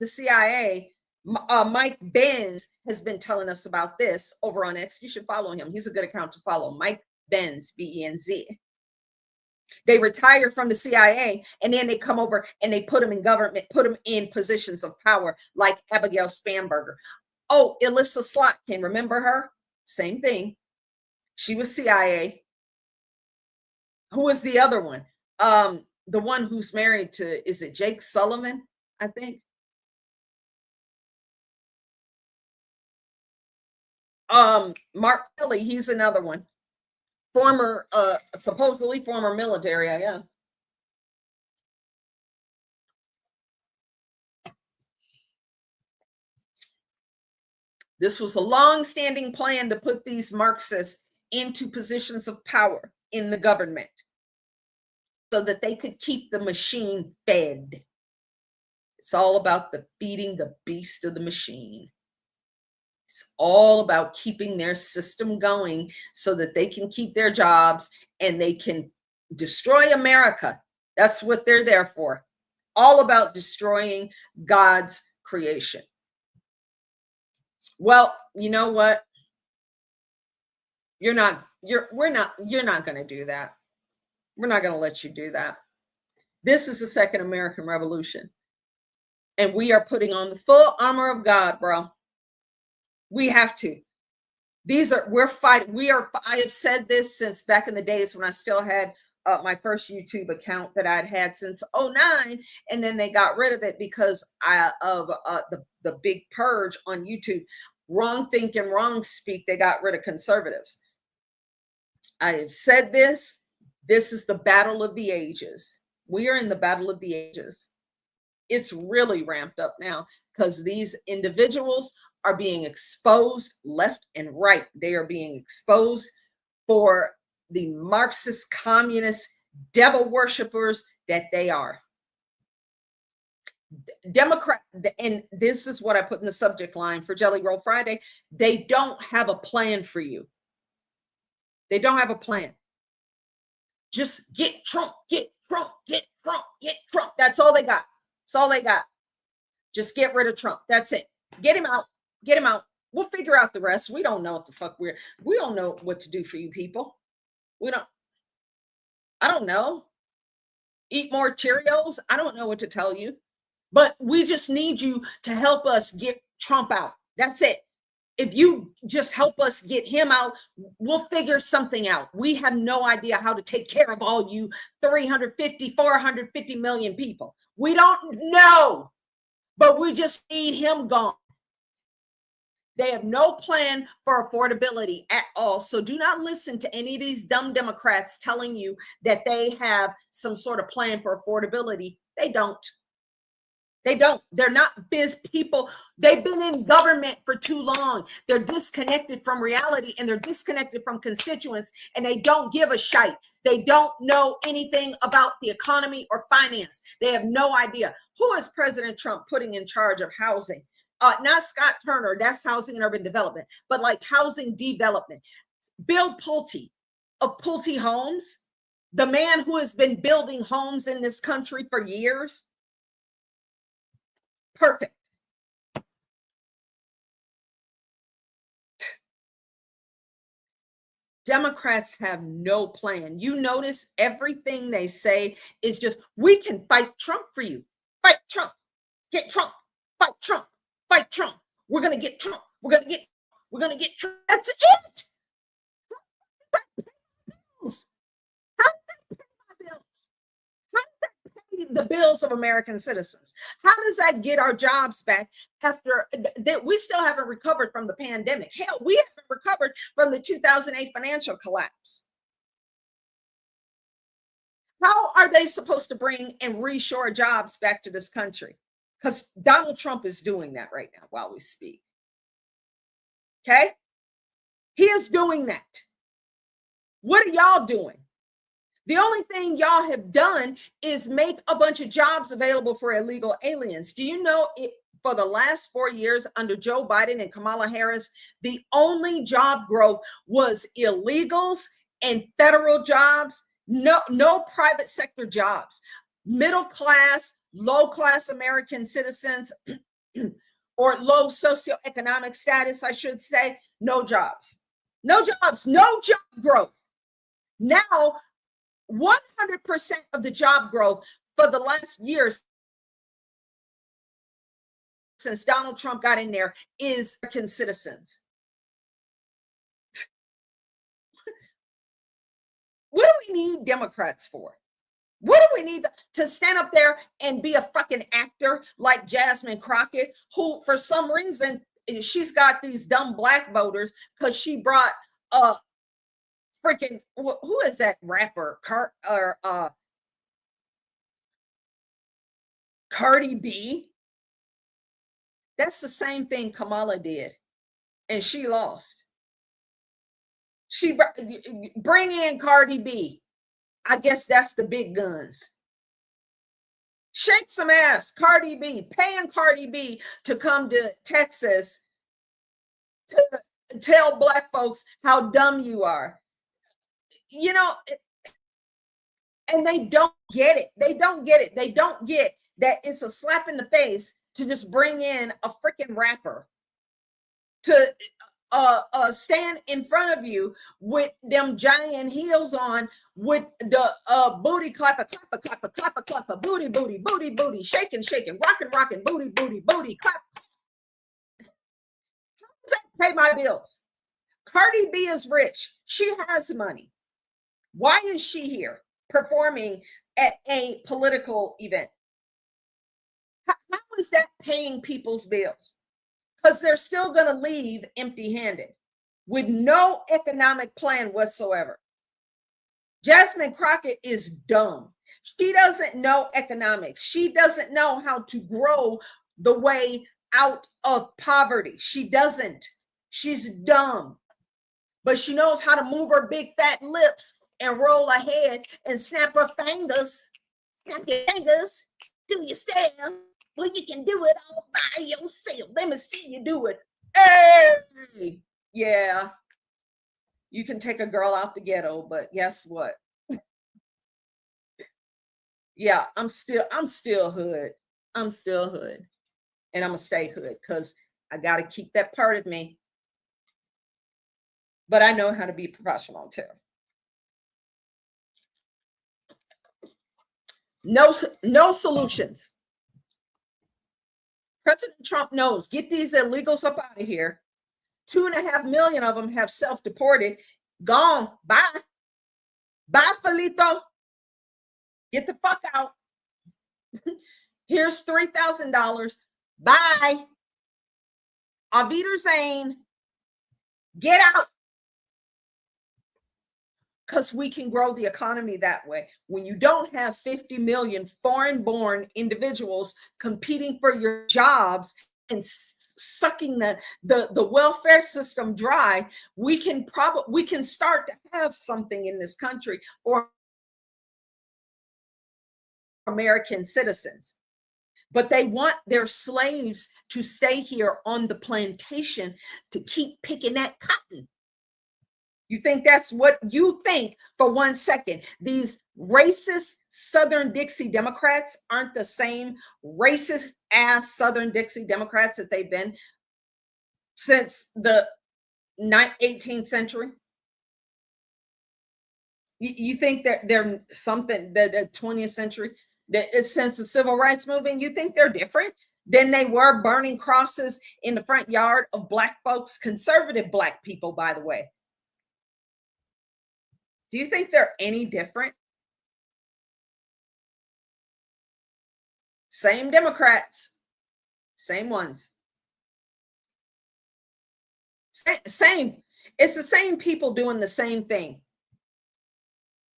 the CIA. Mike Benz has been telling us about this over on X. You should follow him. He's a good account to follow. Mike Benz, B-E-N-Z. They retire from the CIA and then they come over and they put them in government, put them in positions of power like Abigail Spanberger. Oh, Elissa Slotkin, remember her? Same thing. She was CIA. Who was the other one? The one who's married to, is it Jake Sullivan, I think? Mark Kelly, he's another one. Former, supposedly former military, I guess. This was a long-standing plan to put these Marxists into positions of power in the government so that they could keep the machine fed. It's all about the feeding the beast of the machine. It's all about keeping their system going so that they can keep their jobs and they can destroy America. That's what they're there for. All about destroying God's creation. Well, you know what? You're not going to do that. We're not going to let you do that. This is the second American Revolution. And we are putting on the full armor of God, bro. We have to. We're fighting. I have said this since back in the days when I still had my first YouTube account that I'd had since 2009, and then they got rid of it because of the big purge on YouTube. Wrong thinking, wrong speak. They got rid of conservatives. I have said this. This is the battle of the ages. We are in the battle of the ages. It's really ramped up now because these individuals are being exposed left and right. They are being exposed for the Marxist, communist, devil worshippers that they are. Democrat, and this is what I put in the subject line for Jellyroll Friday. They don't have a plan for you. They don't have a plan. Just get Trump, get Trump, get Trump, get Trump. That's all they got. That's all they got. Just get rid of Trump. That's it. Get him out. Get him out. We'll figure out the rest. We don't know what the fuck we don't know what to do for you people. I don't know. Eat more Cheerios. I don't know what to tell you. But we just need you to help us get Trump out. That's it. If you just help us get him out, we'll figure something out. We have no idea how to take care of all you 350, 450 million people. We don't know, but we just need him gone. They have no plan for affordability at all. So do not listen to any of these dumb Democrats telling you that they have some sort of plan for affordability. They don't. They don't. They're not biz people. They've been in government for too long. They're disconnected from reality and they're disconnected from constituents and they don't give a shite. They don't know anything about the economy or finance. They have no idea. Who is President Trump putting in charge of housing? Not Scott Turner, that's housing and urban development, but like housing development. Bill Pulte of Pulte Homes, the man who has been building homes in this country for years. Perfect. Democrats have no plan. You notice everything they say is just, we can fight Trump for you. Fight Trump. Get Trump. Fight Trump. Fight Trump. We're going to get Trump. We're going to get Trump. That's it. How does that pay my bills? How does that pay the bills of American citizens? How does that get our jobs back after that? We still haven't recovered from the pandemic. Hell, we haven't recovered from the 2008 financial collapse. How are they supposed to bring and reshore jobs back to this country? Because Donald Trump is doing that right now while we speak. Okay? He is doing that. What are y'all doing? The only thing y'all have done is make a bunch of jobs available for illegal aliens. Do you know for the last 4 years under Joe Biden and Kamala Harris, the only job growth was illegals and federal jobs, no private sector jobs. Middle class, low class American citizens or low socioeconomic status, I should say, no jobs, no jobs, no job growth. Now, 100% of the job growth for the last years since Donald Trump got in there is American citizens. What do we need Democrats for? What do we need to stand up there and be a fucking actor like Jasmine Crockett, who for some reason she's got these dumb black voters because she brought freaking, who is that rapper? Cardi B. That's the same thing Kamala did, and she lost. She bring in Cardi B. I guess that's the big guns. Shake some ass, Cardi B. Paying Cardi B to come to Texas to tell black folks how dumb you are. You know, And they don't get it. They don't get it. They don't get that it's a slap in the face to just bring in a freaking rapper to stand in front of you with them giant heels on, with the booty clapper, booty, booty, booty, booty, shaking, shaking, rocking, rocking, booty, booty, booty, clap. How does that pay my bills? Cardi B is rich. She has money. Why is she here performing at a political event? How is that paying people's bills? Because they're still going to leave empty-handed with no economic plan whatsoever. Jasmine Crockett is dumb. She doesn't know economics. She doesn't know how to grow the way out of poverty. She doesn't. She's dumb. But she knows how to move her big fat lips and roll her head and snap her fingers. Snap your fingers. Do your step. Well, you can do it all by yourself. Let me see you do it. Hey! Yeah. You can take a girl out the ghetto, but guess what? Yeah, I'm still hood. I'm still hood. And I'm gonna stay hood because I gotta keep that part of me. But I know how to be professional too. No solutions. President Trump knows, get these illegals up out of here. 2.5 million of them have self-deported. Gone. Bye. Bye, Felito. Get the fuck out. Here's $3,000. Bye. Avida Zane. Get out. Because we can grow the economy that way. When you don't have 50 million foreign-born individuals competing for your jobs and sucking the welfare system dry, we can start to have something in this country for American citizens. But they want their slaves to stay here on the plantation to keep picking that cotton. You think that's what you think for 1 second? These racist Southern Dixie Democrats aren't the same racist ass Southern Dixie Democrats that they've been since the 18th century? You think that they're something that the 20th century, that since the civil rights movement, you think they're different than they were burning crosses in the front yard of Black folks, conservative Black people, by the way? Do you think they're any different? Same Democrats, same ones. Same. It's the same people doing the same thing.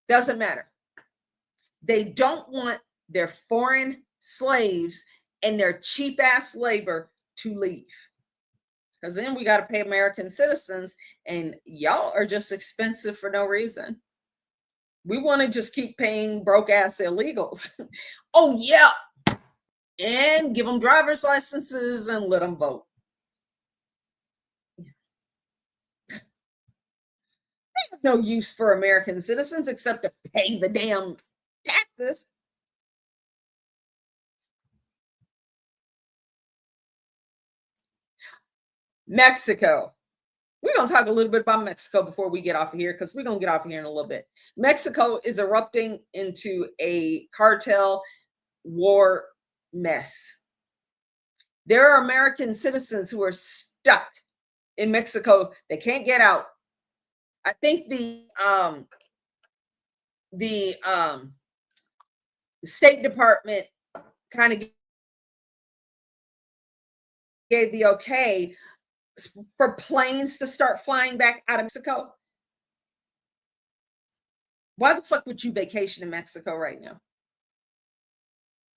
Doesn't matter. They don't want their foreign slaves and their cheap ass labor to leave. Because then we got to pay American citizens, and y'all are just expensive for no reason. We want to just keep paying broke ass illegals. Oh, yeah. And give them driver's licenses and let them vote. They have no use for American citizens except to pay the damn taxes. Mexico. We're going to talk a little bit about Mexico before we get off of here, because we're going to get off of here in a little bit. Mexico is erupting into a cartel war mess. There are American citizens who are stuck in Mexico. They can't get out. I think the State Department kind of gave the okay for planes to start flying back out of Mexico. Why the fuck would you vacation in Mexico right now?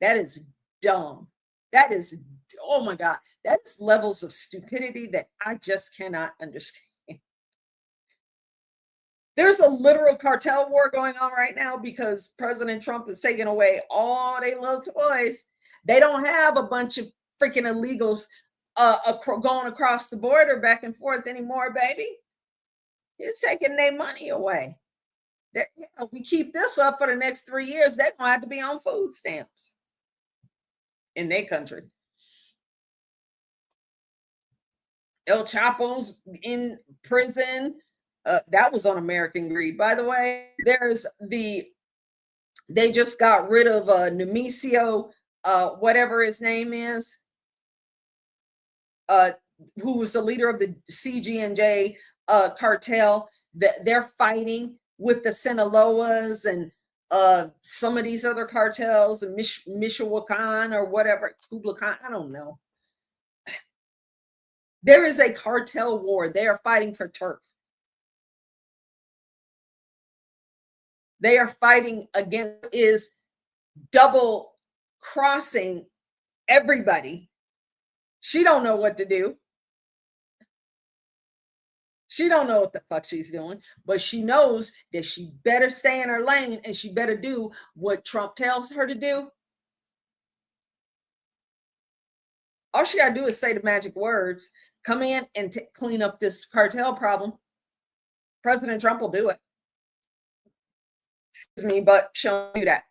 That is dumb. That is, oh my God, that's levels of stupidity that I just cannot understand. There's a literal cartel war going on right now because President Trump is taking away all their little toys. They don't have a bunch of freaking illegals going across the border back and forth anymore, baby. He's taking their money away. that, you know, we keep this up for the next 3 years, they're gonna have to be on food stamps in their country. El Chapo's in prison. That was on American Greed, by the way. They just got rid of Nemesio, whatever his name is, who was the leader of the CG&J cartel. They're fighting with the Sinaloas and some of these other cartels, and Michoacan or whatever, Kubla Khan, I don't know. There is a cartel war. They are fighting for turf. They are fighting against is double crossing everybody. She don't know what to do. She don't know what the fuck she's doing, but she knows that she better stay in her lane and she better do what Trump tells her to do. All she got to do is say the magic words, come in and clean up this cartel problem. President Trump will do it. Excuse me, but she'll do that.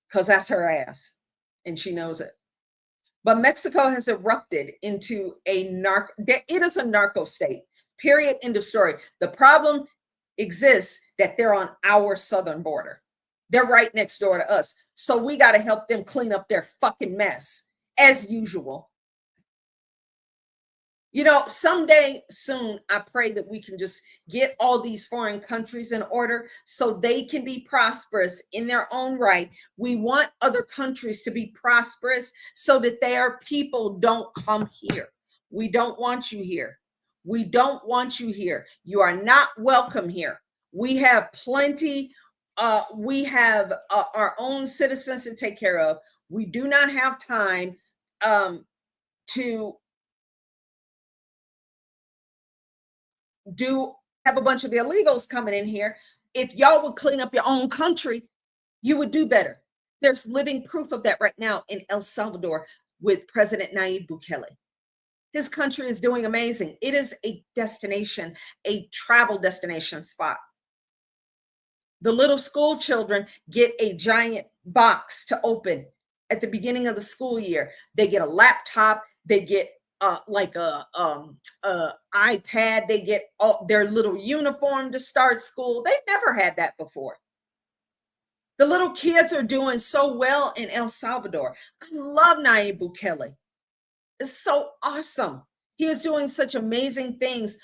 Because that's her ass. And she knows it. But Mexico has erupted into it is a narco state. Period. End of story. The problem exists that they're on our southern border. They're right next door to us. So we got to help them clean up their fucking mess, as usual. You know, someday soon, I pray that we can just get all these foreign countries in order so they can be prosperous in their own right. We want other countries to be prosperous so that their people don't come here. We don't want you here. We don't want you here. You are not welcome here. We have plenty. We have our own citizens to take care of. We do not have time to have a bunch of illegals coming in here. If y'all would clean up your own country, you would do better. There's living proof of that right now in El Salvador with President Nayib Bukele. His country is doing amazing. It is a destination, a travel destination spot. The little school children get a giant box to open at the beginning of the school year. They get a laptop. They get like a iPad. They get their little uniform to start school. They never had that before. The little kids are doing so well in El Salvador. I love Nayib Bukele. It's so awesome. He is doing such amazing things.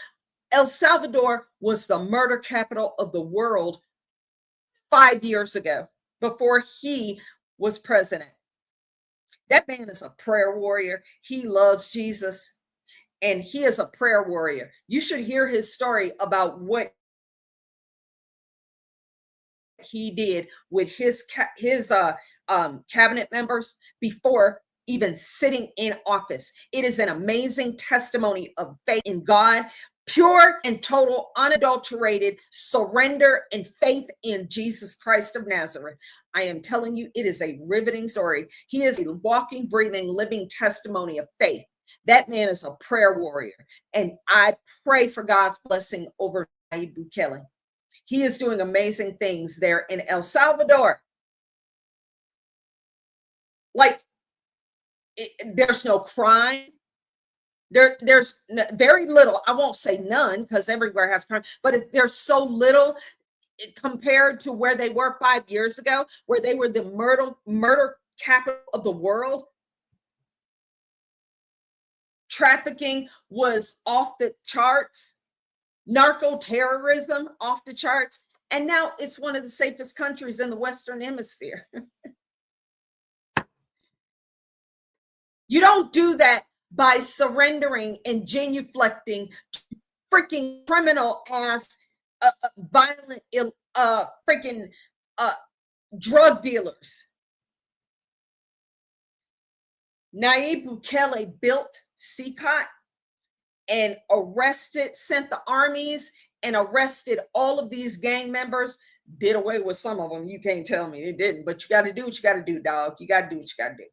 El Salvador was the murder capital of the world 5 years ago, before he was president. That man is a prayer warrior. He loves Jesus, and he is a prayer warrior. You should hear his story about what he did with his cabinet members before even sitting in office. It is an amazing testimony of faith in God, pure and total, unadulterated surrender and faith in Jesus Christ of Nazareth. I am telling you, it is a riveting story. He is a walking, breathing, living testimony of faith. That man is a prayer warrior. And I pray for God's blessing over Nayib Bukele. He is doing amazing things there in El Salvador. Like, there's no crime. There's very little. I won't say none, because everywhere has crime, but there's so little compared to where they were 5 years ago, where they were the murder capital of the world. Trafficking was off the charts. Narco terrorism off the charts. And now it's one of the safest countries in the Western Hemisphere. You don't do that by surrendering and genuflecting to freaking criminal ass, violent, freaking drug dealers. Nayib Bukele built CCOT and sent the armies and arrested all of these gang members. Did away with some of them. You can't tell me it didn't, but you got to do what you got to do, dog. You got to do what you got to do.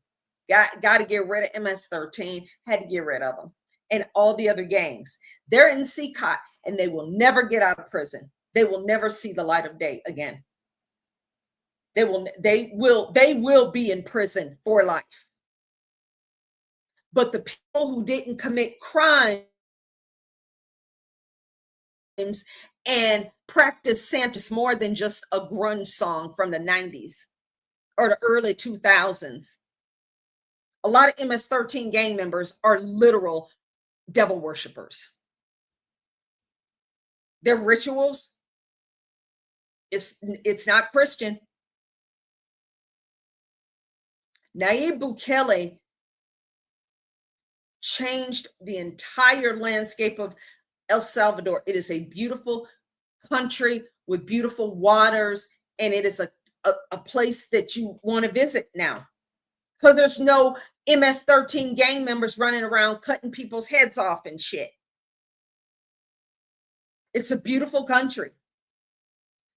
Got to get rid of MS-13, had to get rid of them, and all the other gangs. They're in CCOT, and they will never get out of prison. They will never see the light of day again. They will be in prison for life. But the people who didn't commit crimes and practice Santos more than just a grunge song from the 90s or the early 2000s. A lot of MS-13 gang members are literal devil worshipers. Their rituals, it's not Christian. Nayib Bukele changed the entire landscape of El Salvador. It is a beautiful country with beautiful waters, and it is a place that you want to visit now, because there's no MS-13 gang members running around cutting people's heads off and shit. It's a beautiful country.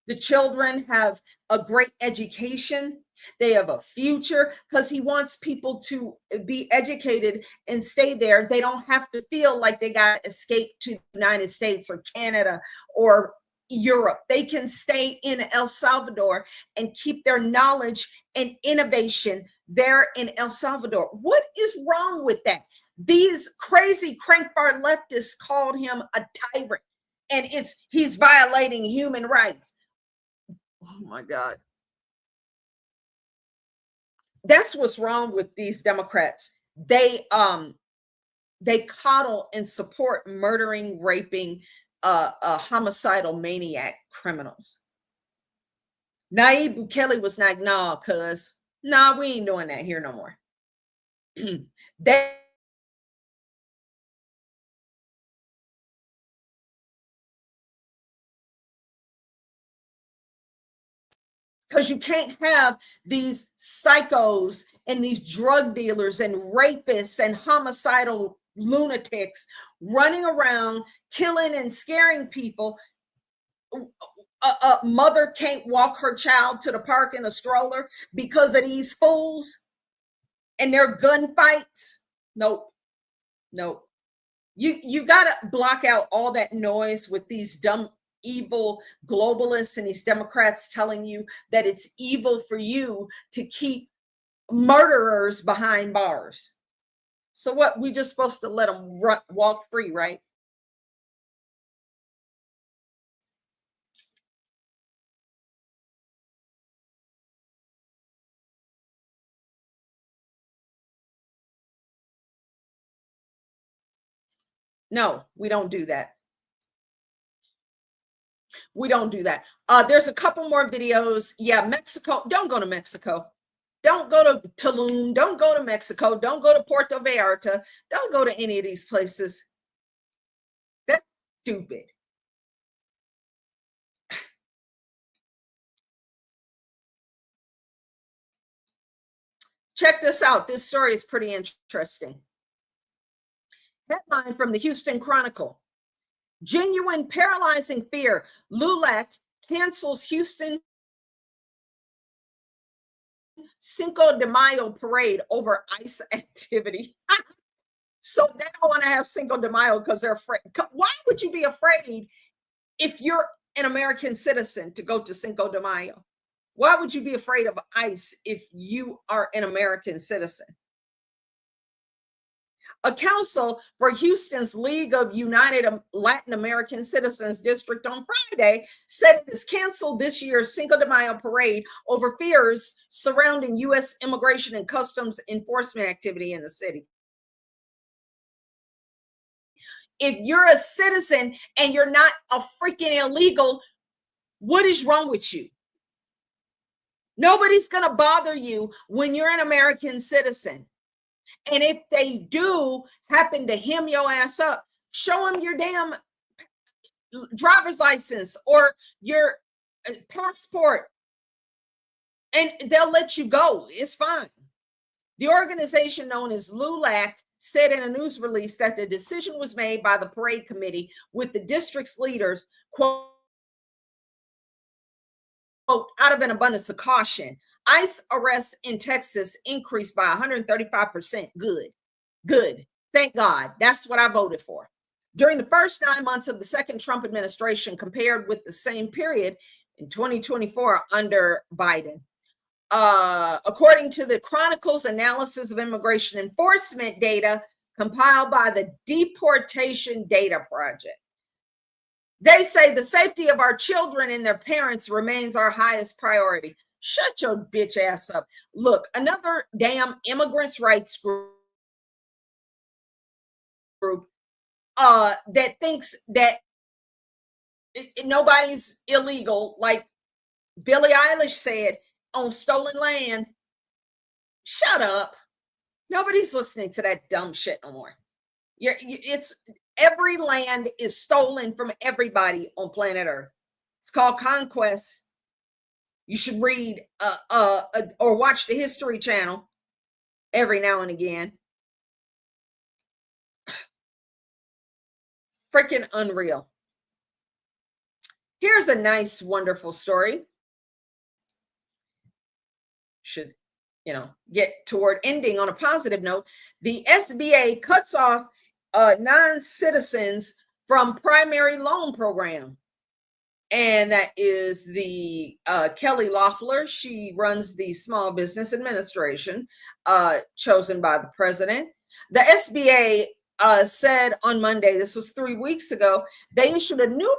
The children have a great education. They have a future, because he wants people to be educated and stay there. They don't have to feel like they got to escape to the United States or Canada or Europe. They can stay in El Salvador and keep their knowledge and innovation there in El Salvador. What is wrong with that? These crazy crankbar leftists called him a tyrant, and he's violating human rights. Oh my God. That's what's wrong with these Democrats. They coddle and support murdering, raping, homicidal maniac criminals. Nayib Bukele was like, nah, we ain't doing that here no more. Because you can't have these psychos and these drug dealers and rapists and homicidal lunatics running around killing and scaring people. A mother can't walk her child to the park in a stroller because of these fools and their gunfights. Nope. You got to block out all that noise with these dumb, evil globalists and these Democrats telling you that it's evil for you to keep murderers behind bars. So what? We just supposed to let them walk free, right? No, we don't do that. We don't do that. There's a couple more videos. Yeah, Mexico. Don't go to Mexico. Don't go to Tulum. Don't go to Mexico. Don't go to Puerto Vallarta. Don't go to any of these places. That's stupid. Check this out. This story is pretty interesting. Headline from the Houston Chronicle. Genuine paralyzing fear. LULAC cancels Houston Cinco de Mayo parade over ICE activity. So they don't want to have Cinco de Mayo because they're afraid. Why would you be afraid if you're an American citizen to go to Cinco de Mayo? Why would you be afraid of ICE if you are an American citizen? A council for Houston's League of United Latin American Citizens District on Friday said it has canceled this year's Cinco de Mayo parade over fears surrounding U.S. immigration and customs enforcement activity in the city. If you're a citizen and you're not a freaking illegal, what is wrong with you? Nobody's going to bother you when you're an American citizen. And if they do happen to hem your ass up, show them your damn driver's license or your passport, and they'll let you go. It's fine. The organization known as LULAC said in a news release that the decision was made by the parade committee with the district's leaders, quote, out of an abundance of caution. ICE arrests in Texas increased by 135%. Good. Thank God. That's what I voted for. during the first 9 months of the second Trump administration compared with the same period in 2024 under Biden. According to the Chronicle's analysis of immigration enforcement data compiled by the Deportation Data Project, they say the safety of our children and their parents remains our highest priority. Shut your bitch ass up. Look, another damn immigrants' rights group that thinks that nobody's illegal, like Billie Eilish said, on stolen land. Shut up. Nobody's listening to that dumb shit no more. It's every land is stolen from everybody on planet Earth. It's called conquest. You should read or watch the History Channel every now and again. Freaking unreal. Here's a nice, wonderful story. Should, get toward ending on a positive note. The SBA cuts off non-citizens from primary loan program. And that is the Kelly Loeffler. She runs the Small Business Administration, chosen by the president. The SBA said on Monday, this was 3 weeks ago, they issued a new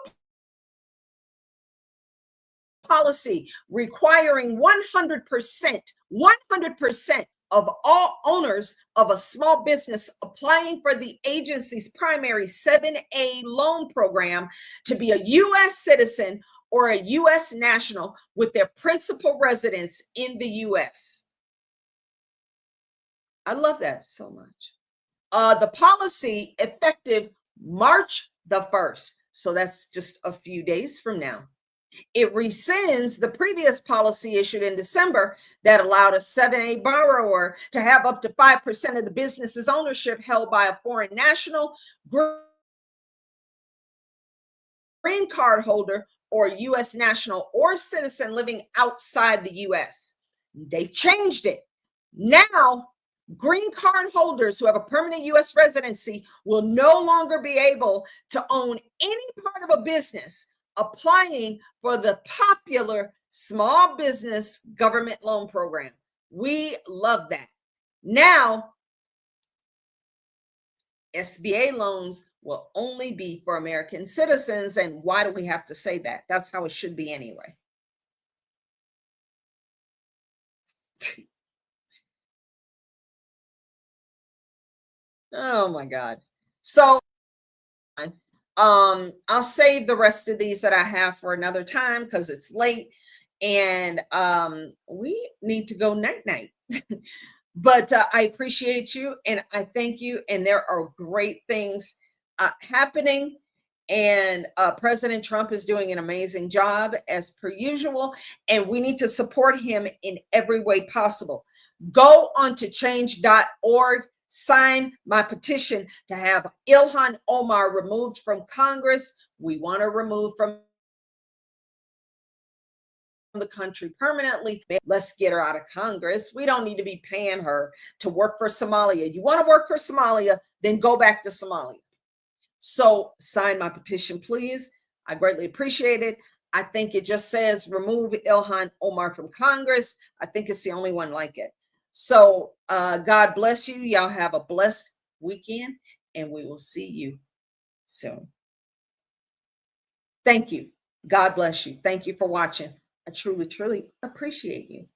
policy requiring 100% of all owners of a small business applying for the agency's primary 7A loan program to be a U.S. citizen or a U.S. national with their principal residence in the U.S. I love that so much. The policy effective March the 1st. So that's just a few days from now. It rescinds the previous policy issued in December that allowed a 7A borrower to have up to 5% of the business's ownership held by a foreign national, green card holder, or U.S. national or citizen living outside the U.S. They've changed it. Now, green card holders who have a permanent U.S. residency will no longer be able to own any part of a business applying for the popular small business government loan program. We love that. Now, SBA loans will only be for American citizens. And why do we have to say that? That's how it should be anyway. Oh my God. So I'll save the rest of these that I have for another time because it's late and we need to go night-night. But I appreciate you and I thank you. And there are great things happening. And President Trump is doing an amazing job as per usual. And we need to support him in every way possible. Go on to change.org. Sign my petition to have Ilhan Omar removed from Congress. We want her removed from the country permanently. Let's get her out of Congress. We don't need to be paying her to work for Somalia. You want to work for Somalia, then go back to Somalia. So sign my petition, please. I greatly appreciate it. I think it just says remove Ilhan Omar from Congress. I think it's the only one like it. So God bless you. Y'all have a blessed weekend and we will see you soon. Thank you. God bless you. Thank you for watching. I truly, truly appreciate you.